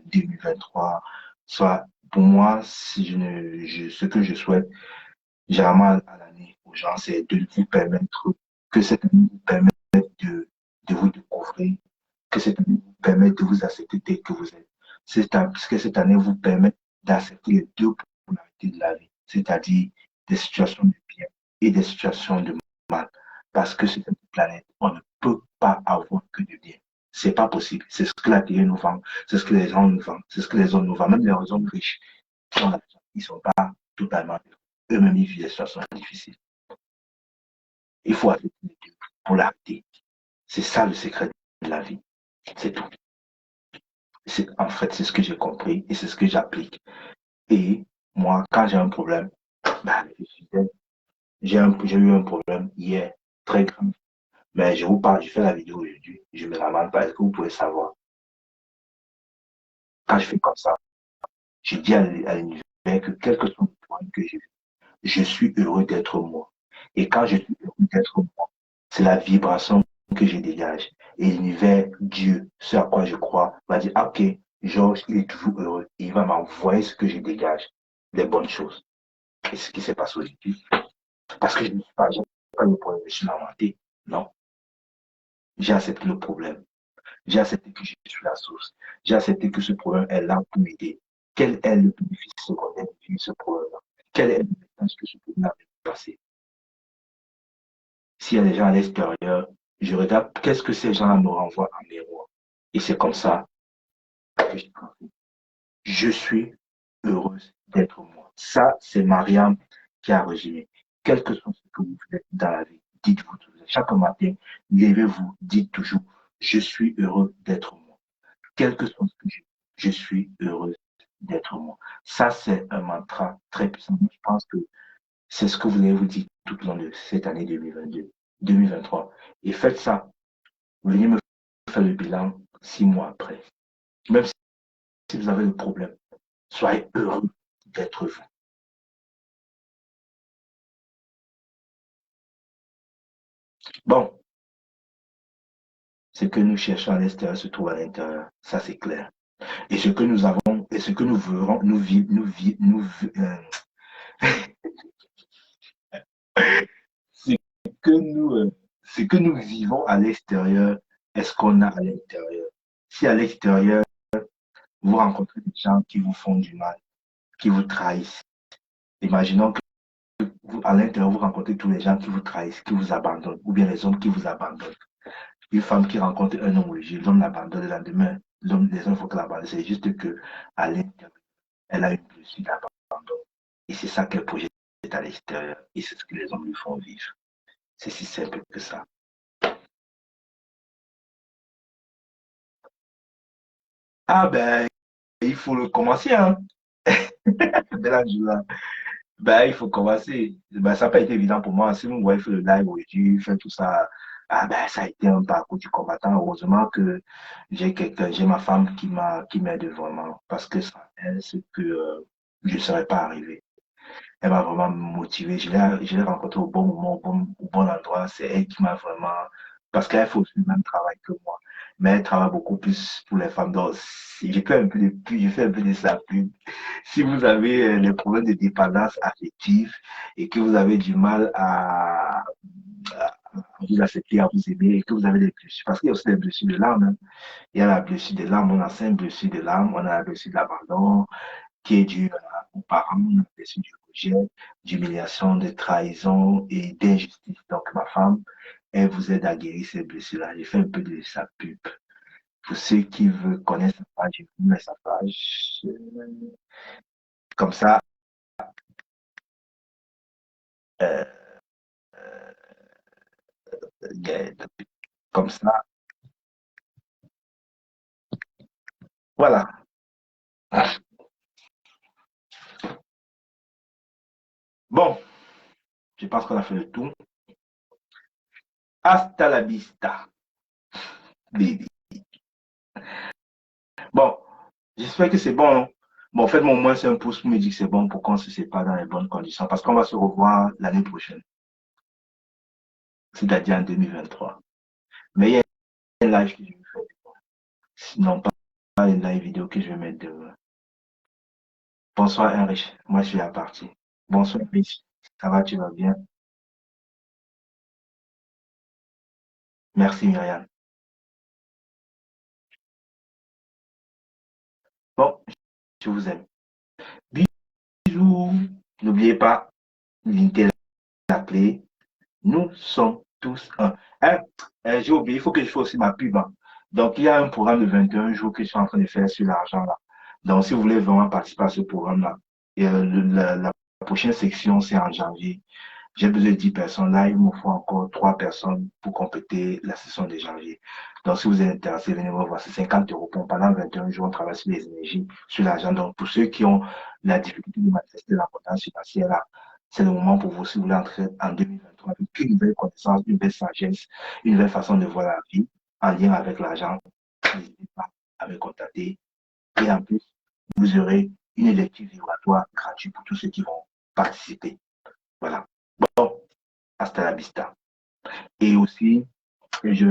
2023 soit pour moi, si ce que je souhaite généralement à l'année aux gens, c'est de vous permettre que cette année vous permette de vous découvrir, que cette année vous permette de vous accepter tel que vous êtes. Que cette année vous permette d'accepter les deux polarités de la vie, c'est-à-dire des situations de bien et des situations de mal. Parce que sur cette planète, on ne peut pas avoir que du bien. C'est pas possible. C'est ce que la télé nous vend, c'est ce que les gens nous vendent, c'est ce que les hommes nous vendent. Même les hommes riches qui ont l'argent, ils ne sont pas totalement eux-mêmes, ils vivent des situations difficiles. Il faut accepter les deux polarités. C'est ça le secret de la vie. C'est tout. En fait, c'est ce que j'ai compris et c'est ce que j'applique. Et moi, quand j'ai un problème, bah, j'ai eu un problème hier, très grave. Mais je vous parle, je fais la vidéo aujourd'hui, je me lamente pas. Est-ce que vous pouvez savoir? Quand je fais comme ça, je dis à l'univers que quel que soit le problème que j'ai, je suis heureux d'être moi. Et quand je suis heureux d'être moi, c'est la vibration que je dégage. Et l'univers, Dieu, ce à quoi je crois, va dire, ah, ok, Georges, il est toujours heureux. Et il va m'envoyer ce que je dégage. les bonnes choses. Et ce qui s'est passé aujourd'hui, parce que je ne suis pas, j'ai pas le problème, je suis lamenté. Non, j'ai accepté le problème. J'ai accepté que je suis la source. J'ai accepté que ce problème est là pour m'aider. Quel est le bénéfice secondaire de vivre ce problème-là? Quel est le message que ce problème a passé? S'il y a des gens à l'extérieur, je regarde qu'est-ce que ces gens-là me renvoient en miroir. Et c'est comme ça que je suis heureuse d'être moi. Ça, c'est Mariam qui a résumé. Quel que soit ce que vous faites dans la vie, dites-vous toujours. Chaque matin, levez-vous, dites toujours, je suis heureux d'être moi. Quel que soit ce que je suis heureuse d'être moi. Ça, c'est un mantra très puissant. Je pense que c'est ce que vous allez vous dire tout au long de cette année 2022, 2023. Et faites ça. Venez me faire le bilan 6 mois après. Même si vous avez le problème, soyez heureux d'être vous. Bon, ce que nous cherchons à l'extérieur se trouve à l'intérieur. Ça, c'est clair. Et ce que nous avons, et ce que nous verrons, ce que ce que nous vivons à l'extérieur, est-ce qu'on a à l'intérieur? Si à l'extérieur, vous rencontrez des gens qui vous font du mal, qui vous trahissent, imaginons que vous, à l'intérieur, vous rencontrez tous les gens qui vous trahissent, qui vous abandonnent, ou bien les hommes qui vous abandonnent. Une femme qui rencontre un homme religieux, l'homme l'abandonne le lendemain, l'homme, les hommes, il faut qu'elle l'abandonne. C'est juste que à l'intérieur, elle a une blessure d'abandon. Et c'est ça qu'elle projette à l'extérieur. Et c'est ce que les hommes lui font vivre. C'est si simple que ça. Ah ben, il faut le commencer, hein. Ben, il faut commencer. Ben, ça n'a pas été évident pour moi. Si vous me voyez faire le live aujourd'hui, faire tout ça, ah ben, ça a été un parcours du combattant. Heureusement que j'ai ma femme qui m'aide vraiment. Parce que sans elle, c'est que je ne serais pas arrivé. Elle m'a vraiment motivé. Je l'ai rencontrée au bon moment, au bon endroit. C'est elle qui m'a vraiment, parce qu'elle fait aussi le même travail que moi. Mais elle travaille beaucoup plus pour les femmes. Donc, si j'ai fait un peu de pub, j'ai fait un peu de sa pub. Si vous avez des problèmes de dépendance affective et que vous avez du mal à vous accepter, à vous aimer et que vous avez des blessures, parce qu'il y a aussi des blessures de l'âme, hein. Il y a la blessure de l'âme, on a 5 blessures de l'âme, on a la blessure de l'abandon qui est due aux parents, on a la blessure du rejet, d'humiliation, de trahison et d'injustice. Donc ma femme, elle vous aide à guérir ces blessures-là. J'ai fait un peu de sa pub. Pour ceux qui veulent connaître sa page, je vous mets sa page. Comme ça, euh, comme ça, voilà. Bon, je pense qu'on a fait le tour. Hasta la vista, baby. Bon, j'espère que c'est bon, hein. Bon, faites-moi au moins un pouce pour me dire que c'est bon pour qu'on se sépare dans les bonnes conditions. Parce qu'on va se revoir l'année prochaine, c'est-à-dire en 2023. Mais il y a un live que je vais faire. Sinon, pas une live vidéo que je vais mettre demain. Bonsoir, Henrich. Moi, je suis à partir. Bonsoir, Rich. Ça va, tu vas bien? Merci, Myriam. Bon, je vous aime. Bisous. N'oubliez pas, l'inter appelé. Nous sommes tous un. Hein? J'ai oublié, il faut que je fasse aussi ma pub, hein. Donc, il y a un programme de 21 jours que je suis en train de faire sur l'argent là. Donc, si vous voulez vraiment participer à ce programme-là, et, la prochaine section, c'est en janvier. J'ai besoin de 10 personnes. Là, il me faut encore 3 personnes pour compléter la session de janvier. Donc, si vous êtes intéressé, venez me voir. C'est 50 euros. Pendant 21 jours, on travaille sur les énergies, sur l'argent. Donc, pour ceux qui ont la difficulté de manifester l'importance financière, là, c'est le moment pour vous, si vous voulez entrer en 2023 avec une nouvelle connaissance, une nouvelle sagesse, une nouvelle façon de voir la vie en lien avec l'argent. N'hésitez pas à me contacter. Et en plus, vous aurez une lecture vibratoire gratuite pour tous ceux qui vont participer. Voilà. Bon, hasta la vista. Et aussi, je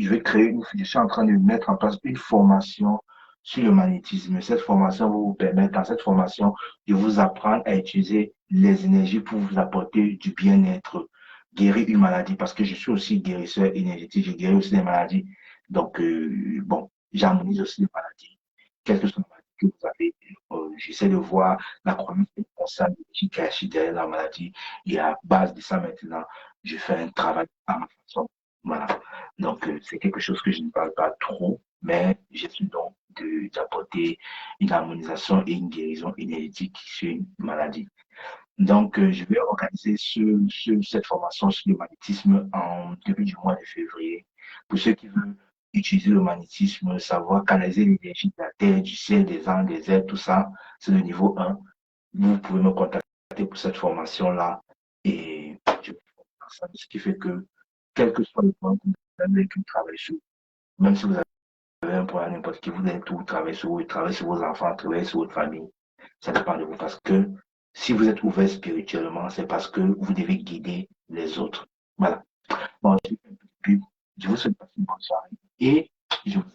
vais créer je suis en train de mettre en place une formation sur le magnétisme. Cette formation va vous permettre, dans cette formation, de vous apprendre à utiliser les énergies pour vous apporter du bien-être, guérir une maladie, parce que je suis aussi guérisseur énergétique, je guéris aussi des maladies. Donc, bon, j'harmonise aussi les maladies, quelle que soit la maladie que vous avez. J'essaie de voir la croyance responsable qui cache derrière la maladie. Et à base de ça, maintenant, je fais un travail à ma façon. Voilà. Donc, c'est quelque chose que je ne parle pas trop, mais j'essaie donc d'apporter une harmonisation et une guérison énergétique sur une maladie. Donc, je vais organiser cette formation sur le magnétisme en début du mois de février. Pour ceux qui veulent utiliser le magnétisme, savoir canaliser l'énergie de la Terre, du ciel, des anges, des airs, tout ça, c'est le niveau 1. Vous pouvez me contacter pour cette formation-là et je vais vous faire ça. Ce qui fait que, quel que soit le point que vous avez que vous travaillez sur, même si vous avez un problème n'importe qui, vous allez tout travailler sur vous, travailler sur vos enfants, travailler sur votre famille. Ça dépend de vous parce que si vous êtes ouvert spirituellement, c'est parce que vous devez guider les autres. Voilà. Bon, je vous souhaite une bonne soirée et je vous